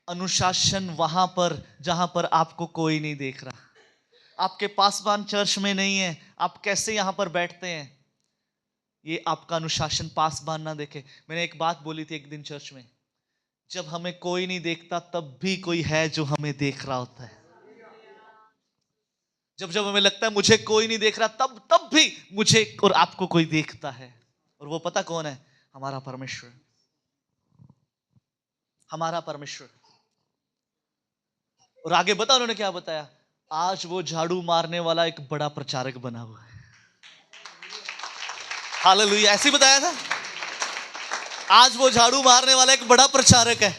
अनुशासन वहां पर जहां पर आपको कोई नहीं देख रहा। आपके पासवान चर्च में नहीं है, आप कैसे यहां पर बैठते हैं, ये आपका अनुशासन पासवान ना देखे। मैंने एक बात बोली थी एक दिन चर्च में, जब हमें कोई नहीं देखता तब भी कोई है जो हमें देख रहा होता है। जब जब हमें लगता है मुझे कोई नहीं देख रहा, तब तब भी मुझे और आपको कोई देखता है। और वो पता कौन है? हमारा परमेश्वर, हमारा परमेश्वर। और आगे बता, उन्होंने क्या बताया? आज वो झाड़ू मारने वाला एक बड़ा प्रचारक बना हुआ है। हालेलुया, ऐसे ही बताया था। आज वो झाड़ू मारने वाला एक बड़ा प्रचारक है,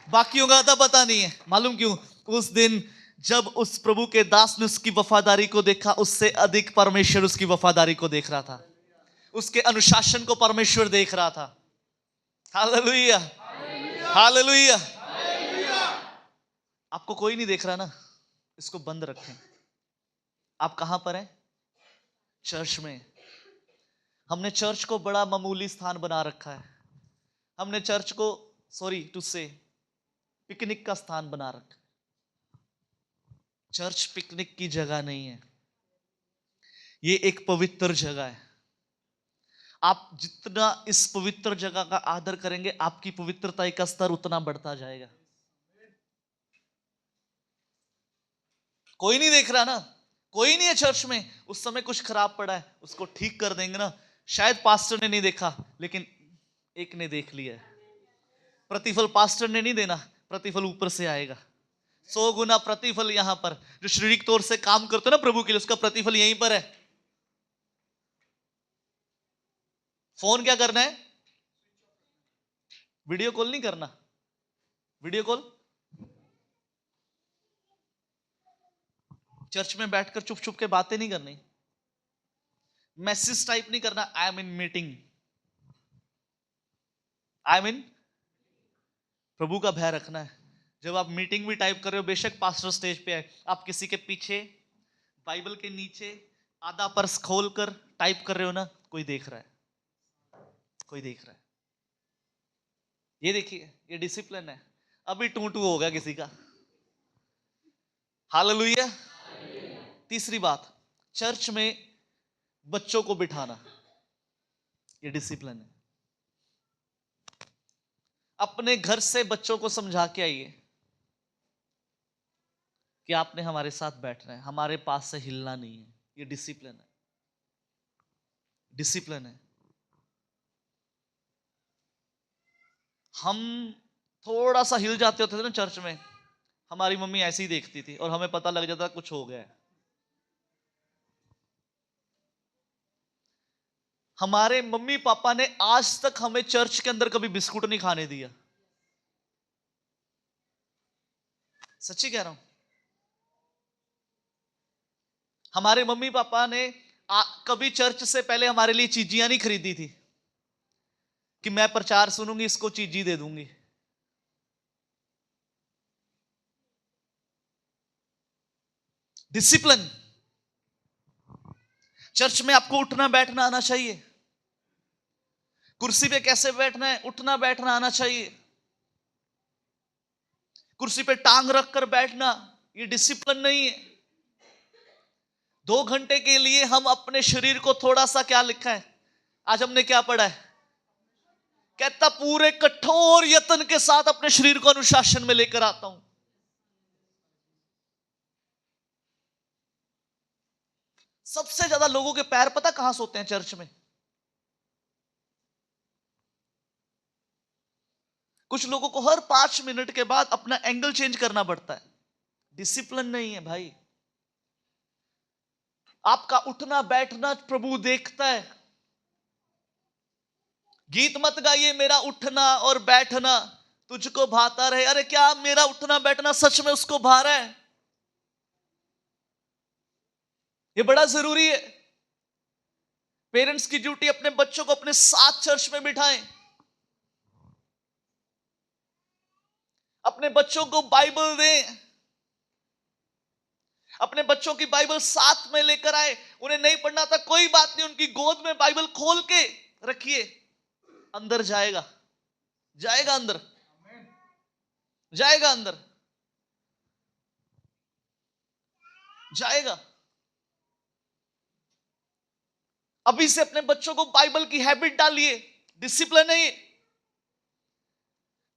बाकियों का तो पता नहीं है। मालूम क्यों? उस दिन जब उस प्रभु के दास ने उसकी वफादारी को देखा, उससे अधिक परमेश्वर उसकी वफादारी को देख रहा था, उसके अनुशासन को परमेश्वर देख रहा था। Hallelujah, hallelujah. आपको कोई नहीं देख रहा ना, इसको बंद रखें। आप कहां पर हैं? चर्च में। हमने चर्च को बड़ा मामूली स्थान बना रखा है। हमने चर्च को, सॉरी टू से, पिकनिक का स्थान बना रखा। चर्च पिकनिक की जगह नहीं है, ये एक पवित्र जगह है। आप जितना इस पवित्र जगह का आदर करेंगे, आपकी पवित्रता का स्तर उतना बढ़ता जाएगा। कोई नहीं देख रहा ना, कोई नहीं है चर्च में, उस समय कुछ खराब पड़ा है, उसको ठीक कर देंगे ना। शायद पास्टर ने नहीं देखा, लेकिन एक ने देख लिया है। प्रतिफल पास्टर ने नहीं देना, प्रतिफल ऊपर से आएगा। 100 गुना प्रतिफल यहां पर। जो शारीरिक तौर से काम करते हो ना प्रभु के लिए, उसका प्रतिफल यहीं पर है। फोन क्या करना है? वीडियो कॉल नहीं करना। वीडियो कॉल चर्च में बैठकर चुप चुप के बातें नहीं करनी, मैसेज टाइप नहीं करना, I am in meeting, I am in. प्रभु का भय रखना है। जब आप मीटिंग भी टाइप कर रहे हो, बेशक पास्टर स्टेज पे है, आप किसी के पीछे बाइबल के नीचे आधा पर्स खोलकर टाइप कर रहे हो ना, कोई देख रहा है, कोई देख रहा है। ये देखिए, ये डिसिप्लिन है। अभी टू टू होगा किसी का। हालेलुया। तीसरी बात, चर्च में बच्चों को बिठाना, ये डिसिप्लिन है। अपने घर से बच्चों को समझा के आइए कि आपने हमारे साथ बैठना है, हमारे पास से हिलना नहीं है। ये डिसिप्लिन है, डिसिप्लिन है। हम थोड़ा सा हिल जाते होते थे ना चर्च में, हमारी मम्मी ऐसे ही देखती थी और हमें पता लग जाता कुछ हो गया है। हमारे मम्मी पापा ने आज तक हमें चर्च के अंदर कभी बिस्कुट नहीं खाने दिया। सच्ची कह रहा हूं। हमारे मम्मी पापा ने कभी चर्च से पहले हमारे लिए चीजियां नहीं खरीदी थी कि मैं प्रचार सुनूंगी, इसको चीजी दे दूंगी। डिसिप्लिन। चर्च में आपको उठना बैठना आना चाहिए। कुर्सी पे कैसे बैठना है, उठना बैठना आना चाहिए। कुर्सी पे टांग रखकर बैठना, ये डिसिप्लिन नहीं है। 2 घंटे के लिए हम अपने शरीर को थोड़ा सा, क्या लिखा है आज हमने क्या पढ़ा है, कहता पूरे कठोर यत्न के साथ अपने शरीर को अनुशासन में लेकर आता हूं। सबसे ज्यादा लोगों के पैर पता कहां सोते हैं? चर्च में। कुछ लोगों को हर 5 मिनट के बाद अपना एंगल चेंज करना पड़ता है। डिसिप्लिन नहीं है भाई। आपका उठना बैठना प्रभु देखता है। गीत मत गाइए मेरा उठना और बैठना तुझको भाता रहे। अरे क्या मेरा उठना बैठना सच में उसको भा रहा है? ये बड़ा जरूरी है। पेरेंट्स की ड्यूटी अपने बच्चों को अपने साथ चर्च में बिठाएं, अपने बच्चों को बाइबल दें, अपने बच्चों की बाइबल साथ में लेकर आए। उन्हें नहीं पढ़ना था कोई बात नहीं, उनकी गोद में बाइबल खोल के रखिए। अंदर जाएगा, जाएगा अंदर, जाएगा अंदर, जाएगा। अभी से अपने बच्चों को बाइबल की हैबिट डालिए। डिसिप्लिन है ये।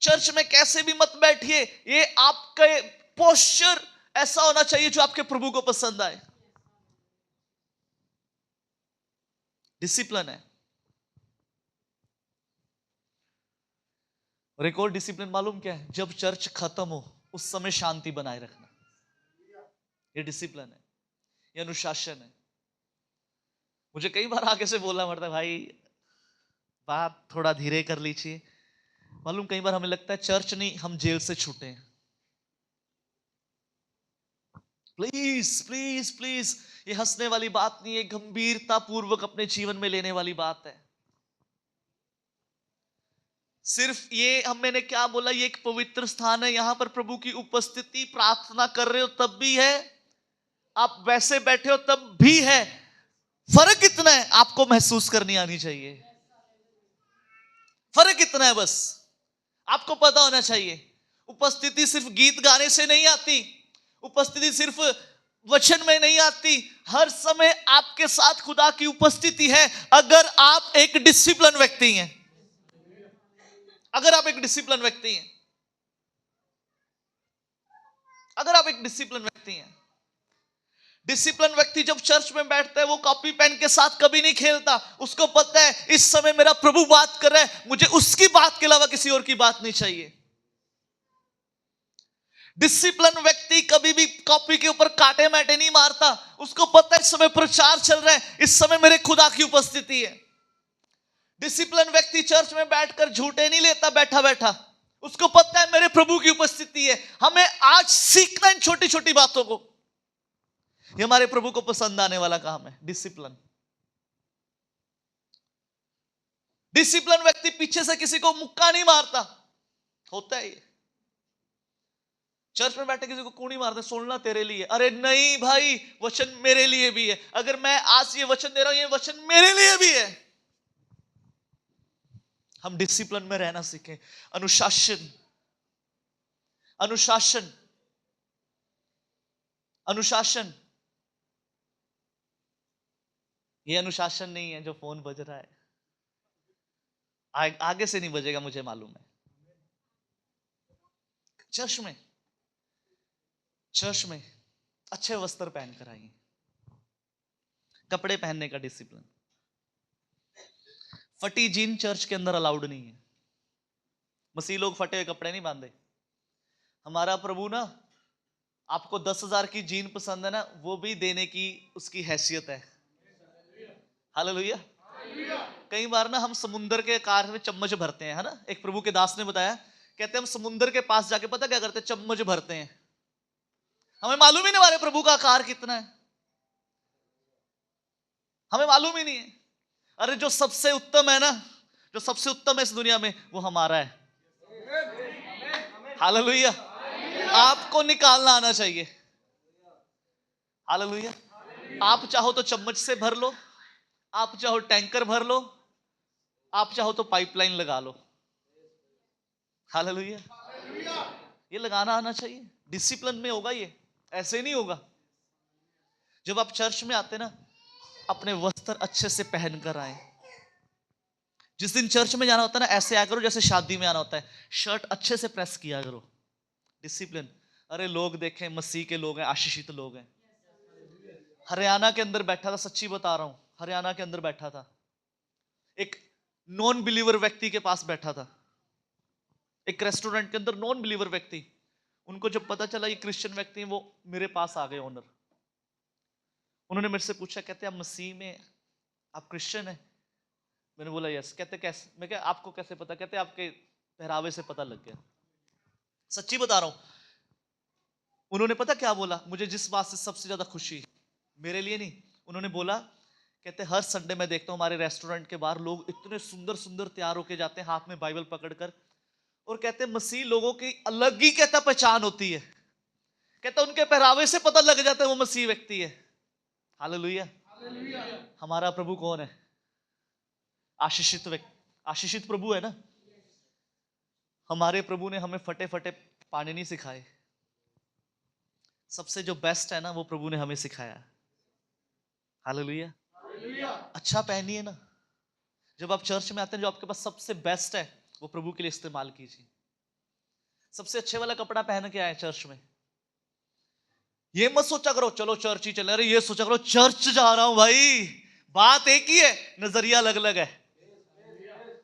चर्च में कैसे भी मत बैठिए, ये आपका पोस्चर ऐसा होना चाहिए जो आपके प्रभु को पसंद आए। डिसिप्लिन है। और एक और डिसिप्लिन मालूम क्या है? जब चर्च खत्म हो उस समय शांति बनाए रखना, ये डिसिप्लिन है, ये अनुशासन है। मुझे कई बार आगे से बोलना पड़ता है, भाई बात थोड़ा धीरे कर लीजिए। मालूम कई बार हमें लगता है चर्च नहीं, हम जेल से छूटे हैं। प्लीज प्लीज प्लीज, ये हंसने वाली बात नहीं है, गंभीरता पूर्वक अपने जीवन में लेने वाली बात है। सिर्फ ये मैंने क्या बोला, ये एक पवित्र स्थान है, यहां पर प्रभु की उपस्थिति, प्रार्थना कर रहे हो तब भी है, आप वैसे बैठे हो तब भी है। फर्क इतना है, आपको महसूस करनी आनी चाहिए। फर्क इतना है बस, आपको पता होना चाहिए। उपस्थिति सिर्फ गीत गाने से नहीं आती, उपस्थिति सिर्फ वचन में नहीं आती। हर समय आपके साथ खुदा की उपस्थिति है, अगर आप एक डिसिप्लिन व्यक्ति हैं। अगर आप एक डिसिप्लिन व्यक्ति हैं, अगर आप एक डिसिप्लिन व्यक्ति हैं। डिसिप्लिन व्यक्ति जब चर्च में बैठता है वो कॉपी पेन के साथ कभी नहीं खेलता। उसको पता है इस समय मेरा प्रभु बात कर रहा है, मुझे उसकी बात के अलावा किसी और की बात नहीं चाहिए। डिसिप्लिन व्यक्ति कभी भी कॉपी के ऊपर काटे मैटे नहीं मारता। उसको पता है इस समय प्रचार चल रहा है, इस समय मेरे खुदा की उपस्थिति है। डिसिप्लिन व्यक्ति चर्च में बैठकर झूठे नहीं लेता बैठा बैठा। उसको पता है मेरे प्रभु की उपस्थिति है। हमें आज सीखना इन छोटी छोटी बातों को। ये हमारे प्रभु को पसंद आने वाला काम है, डिसिप्लिन। डिसिप्लिन व्यक्ति पीछे से किसी को मुक्का नहीं मारता। होता है ये, चर्च में बैठे किसी को कूणी मारते, सुनना तेरे लिए। अरे नहीं भाई, वचन मेरे लिए भी है। अगर मैं आज ये वचन दे रहा हूं, ये वचन मेरे लिए भी है। हम डिसिप्लिन में रहना सीखें। अनुशासन, अनुशासन, अनुशासन। ये अनुशासन नहीं है जो फोन बज रहा है, आगे से नहीं बजेगा, मुझे मालूम है। चर्च में अच्छे वस्त्र पहन कर आइए। कपड़े पहनने का डिसिप्लिन। फटी जीन चर्च के अंदर अलाउड नहीं है। मसीह लोग फटे हुए कपड़े नहीं बांधे। हमारा प्रभु ना, आपको 10,000 की जीन पसंद है ना, वो भी देने की उसकी हैसियत है। हालेलुया। कई बार ना हम समुंदर के कार में चम्मच भरते हैं, है ना। एक प्रभु के दास ने बताया, कहते हैं हम समुंदर के पास जाके पता क्या करते हैं, चम्मच भरते हैं। हमें मालूम ही नहीं हमारे प्रभु का आकार कितना है, हमें मालूम ही नहीं है। अरे जो सबसे उत्तम है ना, जो सबसे उत्तम है इस दुनिया में, वो हमारा है। हालेलुया। आपको निकालना आना चाहिए। हालेलुया। आप चाहो तो चम्मच से भर लो, आप चाहो टैंकर भर लो, आप चाहो तो पाइपलाइन लगा लो। हालेलुया। ये लगाना आना चाहिए। डिसिप्लिन में होगा ये, ऐसे नहीं होगा। जब आप चर्च में आते ना, अपने वस्त्र अच्छे से पहन कर आए। जिस दिन चर्च में जाना होता है ना, ऐसे आया करो जैसे शादी में आना होता है। शर्ट अच्छे से प्रेस किया करो। डिसिप्लिन। अरे लोग देखें, मसीह के लोग हैं, आशीषित लोग हैं। हरियाणा के अंदर बैठा था, सच्ची बता रहा हूं, हरियाणा के अंदर बैठा था, एक नॉन बिलीवर व्यक्ति के पास बैठा था। एक रेस्टोरेंट के अंदर नॉन बिलीवर व्यक्ति। उनको जब पता चला ये क्रिश्चियन व्यक्ति है, वो मेरे पास आ गए ओनर। उन्होंने मेरे से पूछा, कहते आप मसीह में, आप क्रिश्चियन है? मैंने बोला यस। कहते कैसे? मैं क्या, आपको कैसे पता? कहते आपके पहरावे से पता लग गया। सच्ची बता रहा हूं। उन्होंने पता क्या बोला? मुझे जिस बात से सबसे ज्यादा खुशी, मेरे लिए नहीं, उन्होंने बोला, कहते हर संडे मैं देखता हूं हमारे रेस्टोरेंट के बाहर लोग इतने सुंदर सुंदर तैयार होके जाते हैं, हाथ में बाइबल पकड़कर। और कहते मसीह लोगों की अलग ही, कहता पहचान होती है। कहता उनके पहरावे से पता लग जाता है वो मसीह व्यक्ति है। हालेलुया। हमारा प्रभु कौन है? आशीषित व्यक्ति, आशीषित प्रभु है ना। हमारे प्रभु ने हमें फटे फटे पाने नहीं सिखाए। सबसे जो बेस्ट है ना, वो प्रभु ने हमें सिखाया। हालेलुया। अच्छा पहनिए ना। जब आप चर्च में आते हैं, जो आपके पास सबसे बेस्ट है वो प्रभु के लिए इस्तेमाल कीजिए। सबसे अच्छे वाला कपड़ा पहन के आए चर्च में। ये मत सोचा करो चलो चर्च ही चले, अरे ये सोचा करो चर्च जा रहा हूं भाई। बात एक ही है, नजरिया अलग अलग है।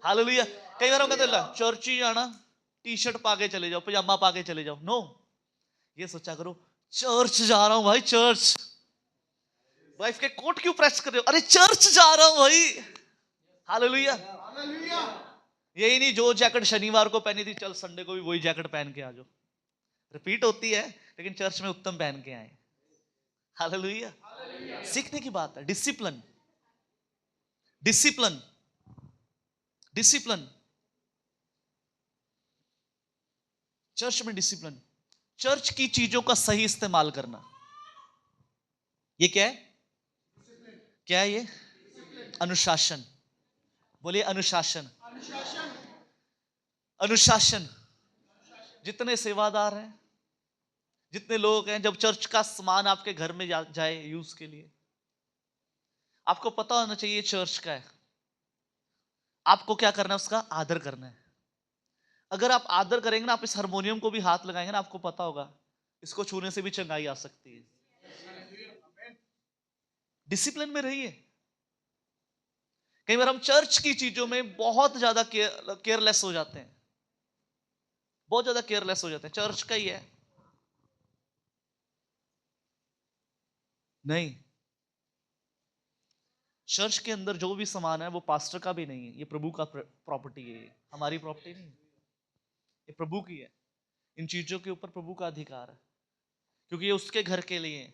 हालेलुया। कई बार कहते हैं चर्च ही जाना, टी शर्ट पाके चले जाओ, पजामा पाके चले जाओ। नो, ये सोचा करो चर्च जा रहा हूं भाई, चर्च। वाइफ के कोट क्यों प्रेस कर रहे हो? अरे चर्च जा रहा हूं भाई। हालेलुया। यही नहीं जो जैकेट शनिवार को पहनी थी, चल संडे को भी वही जैकेट पहन के आ जाओ। रिपीट होती है, लेकिन चर्च में उत्तम पहन के आए। हालेलुया। सीखने की बात है। Discipline, discipline, discipline. चर्च में डिसिप्लिन, चर्च की चीजों का सही इस्तेमाल करना। ये क्या है? क्या है ये? अनुशासन। बोलिए अनुशासन। अनुशासन। जितने सेवादार हैं, जितने लोग हैं, जब चर्च का सामान आपके घर में जाए यूज के लिए, आपको पता होना चाहिए चर्च का है। आपको क्या करना है? उसका आदर करना है। अगर आप आदर करेंगे ना, आप इस हारमोनियम को भी हाथ लगाएंगे ना, आपको पता होगा इसको छूने से भी चंगाई आ सकती है। डिसिप्लिन में रहिए। कई बार हम चर्च की चीजों में बहुत ज्यादा केयरलेस हो जाते हैं, बहुत ज्यादा केयरलेस हो जाते हैं। चर्च का ही है, नहीं, चर्च के अंदर जो भी सामान है वो पास्टर का भी नहीं है, ये प्रभु का प्रॉपर्टी है, ये हमारी प्रॉपर्टी नहीं है, ये प्रभु की है। इन चीजों के ऊपर प्रभु का अधिकार है, क्योंकि ये उसके घर के लिए है।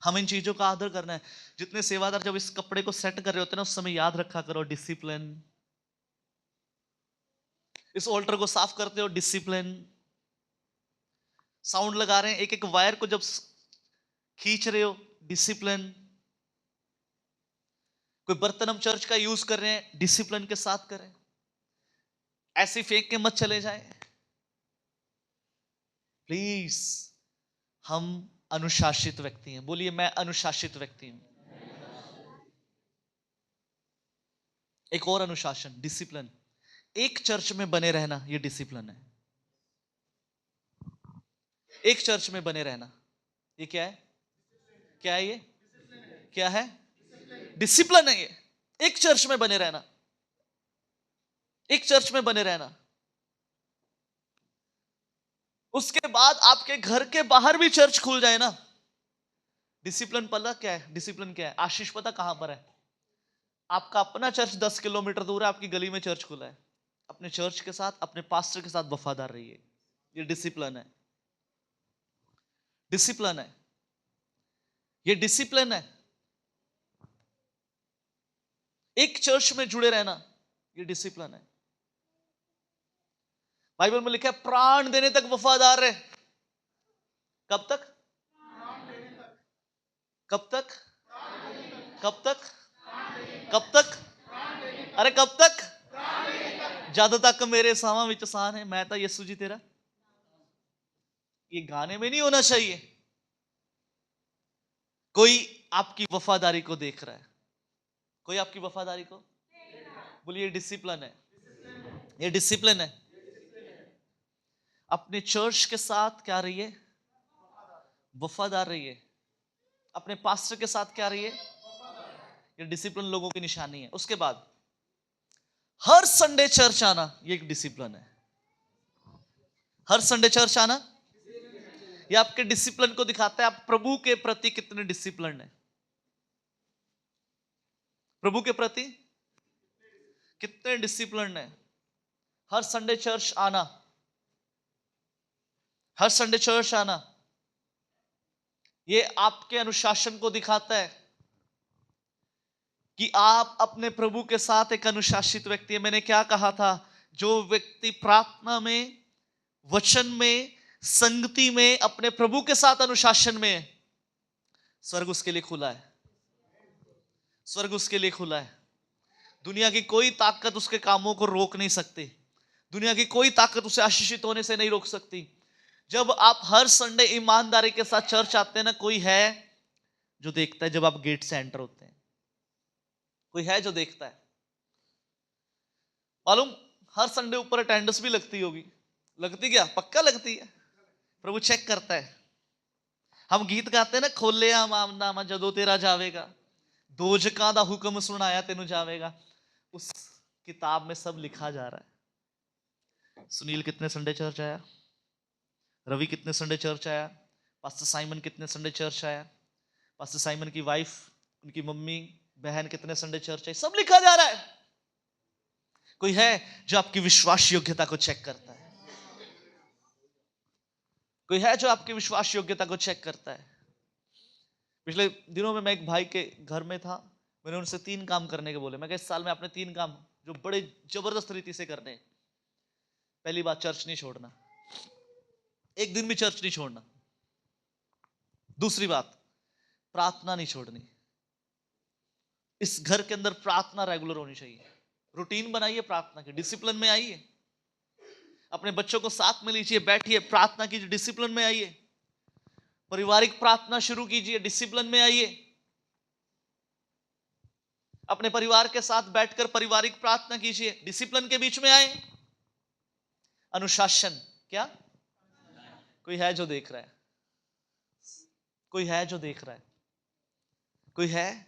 हम इन चीजों का आदर करना है। जितने सेवादार जब इस कपड़े को सेट कर रहे होते हैं ना, उस समय याद रखा करो डिसिप्लिन। इस ऑल्टर को साफ करते हो, डिसिप्लिन। साउंड लगा रहे हैं, एक एक वायर को जब खींच रहे हो, डिसिप्लिन। कोई बर्तन हम चर्च का यूज कर रहे हैं, डिसिप्लिन के साथ करें, ऐसे फेंक के मत चले जाए प्लीज। हम अनुशासित व्यक्ति हैं, बोलिए मैं अनुशासित व्यक्ति हूं। एक और अनुशासन, डिसिप्लिन। एक चर्च में बने रहना, यह डिसिप्लिन है। एक चर्च में बने रहना, ये क्या है? क्या है ये? क्या है? डिसिप्लिन है ये। एक चर्च में बने रहना, एक चर्च में बने रहना। उसके बाद आपके घर के बाहर भी चर्च खुल जाए ना, डिसिप्लिन पता क्या है? डिसिप्लिन क्या है? आशीष पता कहां पर है? आपका अपना चर्च 10 किलोमीटर दूर है, आपकी गली में चर्च खुला है। अपने चर्च के साथ, अपने पास्टर के साथ वफादार रहिए, ये डिसिप्लिन है। डिसिप्लिन है, ये डिसिप्लिन है। एक चर्च में जुड़े रहना, ये डिसिप्लिन है। बाइबल में लिखा है प्राण देने तक वफादार रहे। कब तक? कब तक? कब तक? कब तक? अरे कब तक? जद तक मेरे सावा विच सान है, मैं तो यीशु जी तेरा। ये गाने में नहीं होना चाहिए। कोई आपकी वफादारी को देख रहा है, कोई आपकी वफादारी को, बोलिए डिसिप्लिन है, ये डिसिप्लिन है। अपने चर्च के साथ क्या रहिए? वफादार रहिए। अपने पास्टर के साथ क्या रहिए? ये डिसिप्लिन लोगों की निशानी है। उसके बाद हर संडे चर्च आना, ये एक डिसिप्लिन है। हर संडे चर्च आना, ये आपके डिसिप्लिन को दिखाता है, आप प्रभु के प्रति कितने डिसिप्लिन है। प्रभु के प्रति कितने डिसिप्लिन है। हर संडे चर्च आना, हर संडे चर्च आना, ये आपके अनुशासन को दिखाता है कि आप अपने प्रभु के साथ एक अनुशासित व्यक्ति है। मैंने क्या कहा था? जो व्यक्ति प्रार्थना में, वचन में, संगति में, अपने प्रभु के साथ अनुशासन में है, स्वर्ग उसके लिए खुला है। स्वर्ग उसके लिए खुला है। दुनिया की कोई ताकत उसके कामों को रोक नहीं सकती। दुनिया की कोई ताकत उसे आशीषित होने से नहीं रोक सकती। जब आप हर संडे ईमानदारी के साथ चर्च आते हैं ना, कोई है जो देखता है। जब आप गेट से एंटर होते हैं, कोई है जो देखता है। मालूम, हर संडे ऊपर अटेंडेंस भी लगती होगी। लगती क्या? पक्का लगती है। प्रभु चेक करता है। हम गीत गाते हैं ना, खोले आमनामा जदों तेरा जावेगा, दोजकां दा हुक्म सुनाया तेनू जावेगा। उस किताब में सब लिखा जा रहा है। सुनील कितने संडे चर्च आया, रवि कितने संडे चर्च आया, पास्टर साइमन कितने संडे चर्च आया, पास्टर साइमन की वाइफ, उनकी मम्मी बहन कितने संडे चर्च आई, सब लिखा जा रहा है। कोई है जो आपकी विश्वास योग्यता को चेक करता है। कोई है जो आपकी विश्वास योग्यता को चेक करता है। पिछले दिनों में मैं एक भाई के घर में था। मैंने उनसे 3 काम करने के बोले। मैं कहा इस साल में आपने 3 काम जो बड़े जबरदस्त रीति से करने। पहली बात, चर्च नहीं छोड़ना, एक दिन भी चर्च नहीं छोड़ना। दूसरी बात, प्रार्थना नहीं छोड़नी। इस घर के अंदर प्रार्थना रेगुलर होनी चाहिए। रूटीन बनाइए प्रार्थना की, डिसिप्लिन में आइए। अपने बच्चों को साथ में लीजिए, बैठिए, प्रार्थना कीजिए, डिसिप्लिन में आइए। पारिवारिक प्रार्थना शुरू कीजिए, डिसिप्लिन में आइए। अपने परिवार के साथ बैठकर पारिवारिक प्रार्थना कीजिए, डिसिप्लिन के बीच में आए। अनुशासन क्या? कोई है जो देख रहा है। कोई है जो देख रहा है? कोई है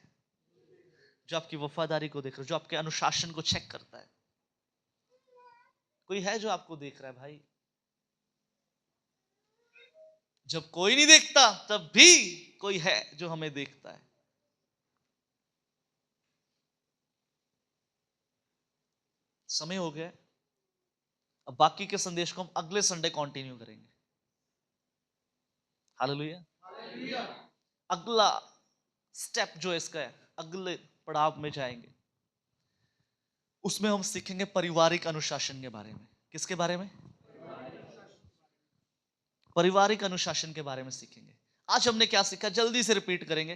जो आपकी वफादारी को देख रहा है, जो आपके अनुशासन को चेक करता है? कोई है जो आपको देख रहा है भाई? जब कोई नहीं देखता तब भी कोई है जो हमें देखता है। समय हो गया, अब बाकी के संदेश को हम अगले संडे कंटिन्यू करेंगे। हालेलुया। अगला स्टेप जो इसका है, अगले पड़ाव में जाएंगे, उसमें हम सीखेंगे पारिवारिक अनुशासन के बारे में। किसके बारे में? पारिवारिक अनुशासन के बारे में सीखेंगे। आज हमने क्या सीखा, जल्दी से रिपीट करेंगे।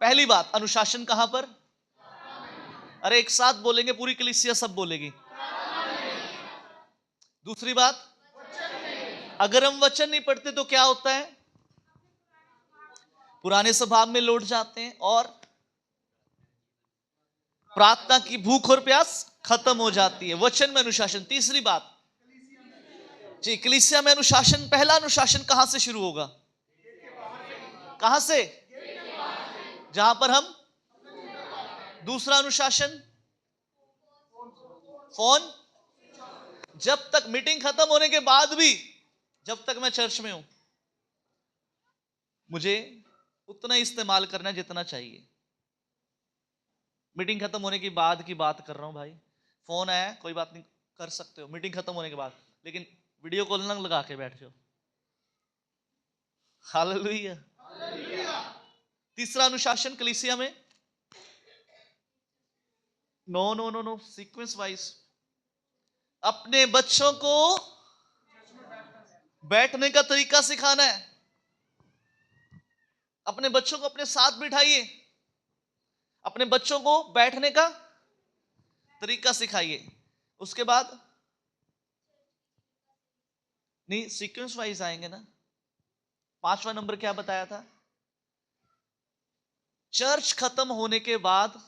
पहली बात, अनुशासन कहां पर? अरे एक साथ बोलेंगे, पूरी कलीसिया सब बोलेगी। दूसरी बात, अगर हम वचन नहीं पढ़ते तो क्या होता है? पुराने स्वभाव में लौट जाते हैं और प्रार्थना की भूख और प्यास खत्म हो जाती है। वचन में अनुशासन। तीसरी बात जी, कलीसिया में अनुशासन, पहला अनुशासन कहां से शुरू होगा? कहां से? जहां पर हम। दूसरा अनुशासन, फोन। जब तक मीटिंग खत्म होने के बाद भी, जब तक मैं चर्च में हूं, मुझे उतना ही इस्तेमाल करना है जितना चाहिए। मीटिंग खत्म होने के बाद की बात कर रहा हूं भाई। फोन आया, कोई बात नहीं, कर सकते हो मीटिंग खत्म होने के बाद, लेकिन वीडियो कॉल ना लगा के बैठ जाओ। हालेलुया। तीसरा अनुशासन कलीसिया में, no no no no, sequence wise, अपने बच्चों को बैठने का तरीका सिखाना है। अपने बच्चों को अपने साथ बिठाइए, अपने बच्चों को बैठने का तरीका सिखाइए। उसके बाद नहीं, सीक्वेंस वाइज आएंगे ना। पांचवा नंबर क्या बताया था? चर्च खत्म होने के बाद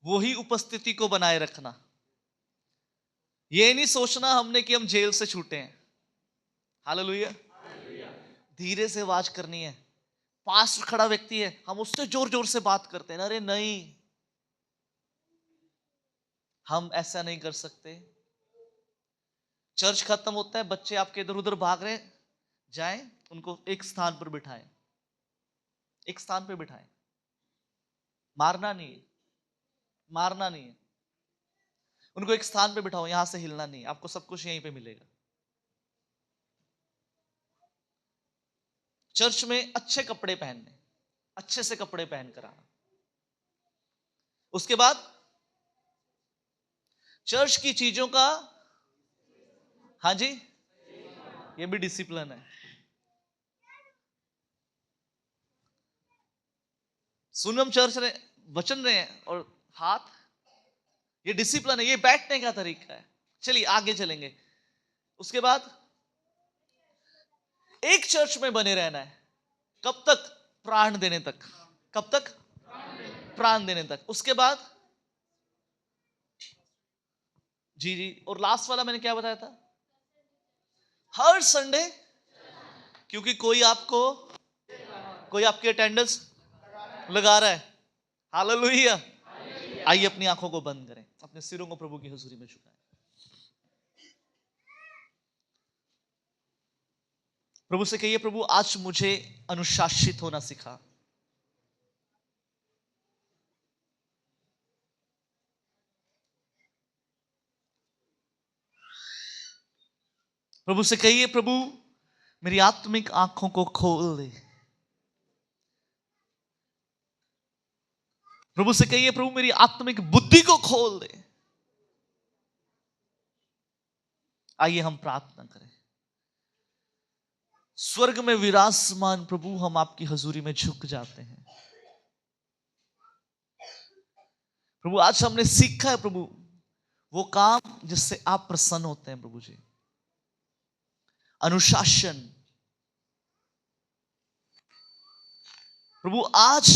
वही उपस्थिति को बनाए रखना। ये नहीं सोचना हमने कि हम जेल से छूटे हैं। हालेलुया। धीरे से आवाज करनी है। पास खड़ा व्यक्ति है, हम उससे जोर जोर से बात करते हैं, अरे नहीं, हम ऐसा नहीं कर सकते। चर्च खत्म होता है, बच्चे आपके इधर उधर भाग रहे जाएं, उनको एक स्थान पर बिठाएं, एक स्थान पर बिठाएं। मारना नहीं है, मारना नहीं है। उनको एक स्थान पे बिठाओ, यहां से हिलना नहीं, आपको सब कुछ यहीं पे मिलेगा। चर्च में अच्छे कपड़े पहनने, अच्छे से कपड़े पहन कर आना। उसके बाद चर्च की चीजों का, हाँ जी, ये भी डिसिप्लिन है। सुन, हम चर्च रहे, वचन रहे हैं और हाथ, ये डिसिप्लिन है, ये बैठने का तरीका है। चलिए आगे चलेंगे। उसके बाद एक चर्च में बने रहना है। कब तक? प्राण देने तक। कब तक? प्राण देने तक। उसके बाद जी जी, और लास्ट वाला मैंने क्या बताया था? हर संडे, क्योंकि कोई आपकी अटेंडेंस लगा रहा है। हालेलुया। आइए अपनी आंखों को बंद करें, अपने सिरों को प्रभु की हुजूरी में झुकाएं। प्रभु से कहिए, प्रभु आज मुझे अनुशासित होना सिखा। प्रभु से कहिए, प्रभु मेरी आत्मिक आंखों को खोल दे। प्रभु से कहिए, प्रभु मेरी आत्मिक बुद्धि को खोल दे। आइए हम प्रार्थना करें। स्वर्ग में विराजमान प्रभु, हम आपकी हजूरी में झुक जाते हैं। प्रभु आज हमने सीखा है प्रभु, वो काम जिससे आप प्रसन्न होते हैं प्रभु जी, अनुशासन। प्रभु आज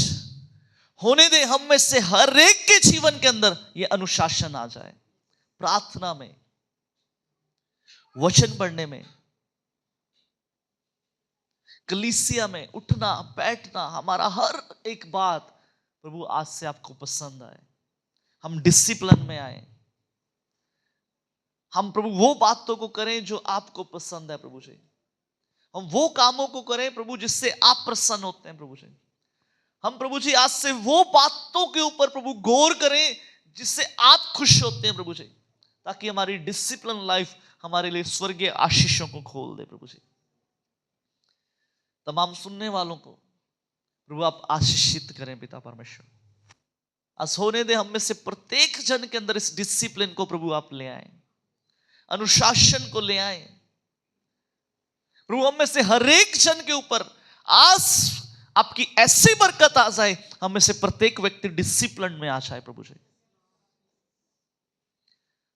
होने दे हम में से हर एक के जीवन के अंदर ये अनुशासन आ जाए। प्रार्थना में, वचन पढ़ने में, कलीसिया में उठना बैठना, हमारा हर एक बात प्रभु आज से आपको पसंद आए। हम डिसिप्लिन में आए, हम प्रभु वो बातों को करें जो आपको पसंद है प्रभु जी। हम वो कामों को करें प्रभु जिससे आप प्रसन्न होते हैं प्रभु जी। हम प्रभु जी आज से वो बातों के ऊपर प्रभु गौर करें जिससे आप खुश होते हैं प्रभु जी, ताकि हमारी डिसिप्लिन लाइफ हमारे लिए स्वर्गीय आशीषों को खोल दे प्रभु जी। तमाम सुनने वालों को प्रभु आप आशीषित करें पिता परमेश्वर। आज होने दे हम में से प्रत्येक जन के अंदर इस डिसिप्लिन को प्रभु आप ले आए, अनुशासन को ले आए प्रभु। हम में से हर एक जन के ऊपर आज आपकी ऐसी बरकत आ जाए, हम में से प्रत्येक व्यक्ति डिसिप्लिन में आ जाए प्रभु जी।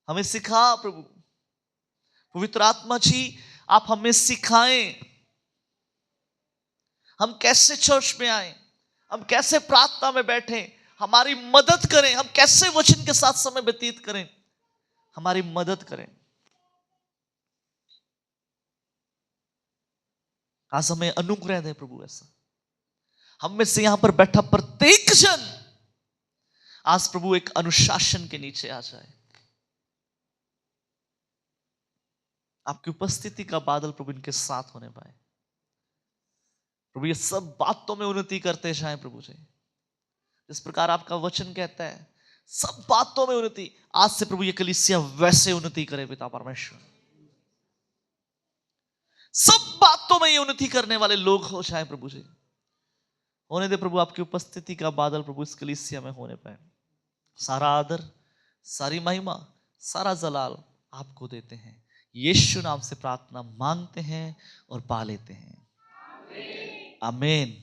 हमें सिखा प्रभु, पवित्र आत्मा जी आप हमें सिखाएं, हम कैसे चर्च में आए, हम कैसे प्रार्थना में बैठे, हमारी मदद करें, हम कैसे वचन के साथ समय व्यतीत करें, हमारी मदद करें। आज हमें अनुग्रह दे प्रभु ऐसा। हम में से यहां पर बैठा प्रत्येक जन आज प्रभु एक अनुशासन के नीचे आ जाए। आपकी उपस्थिति का बादल प्रभु इनके साथ होने पाए प्रभु। ये सब बातों में उन्नति करते जाएं प्रभु जी, जिस प्रकार आपका वचन कहता है सब बातों में उन्नति। आज से प्रभु ये कलीसिया वैसे उन्नति करे पिता परमेश्वर। सब बातों में ये उन्नति करने वाले लोग हो जाए प्रभु जी। होने दे प्रभु आपकी उपस्थिति का बादल प्रभु इस कलीसिया में होने पाए। सारा आदर, सारी महिमा, सारा जलाल आपको देते हैं। यीशु नाम से प्रार्थना मांगते हैं और पा लेते हैं। आमीन।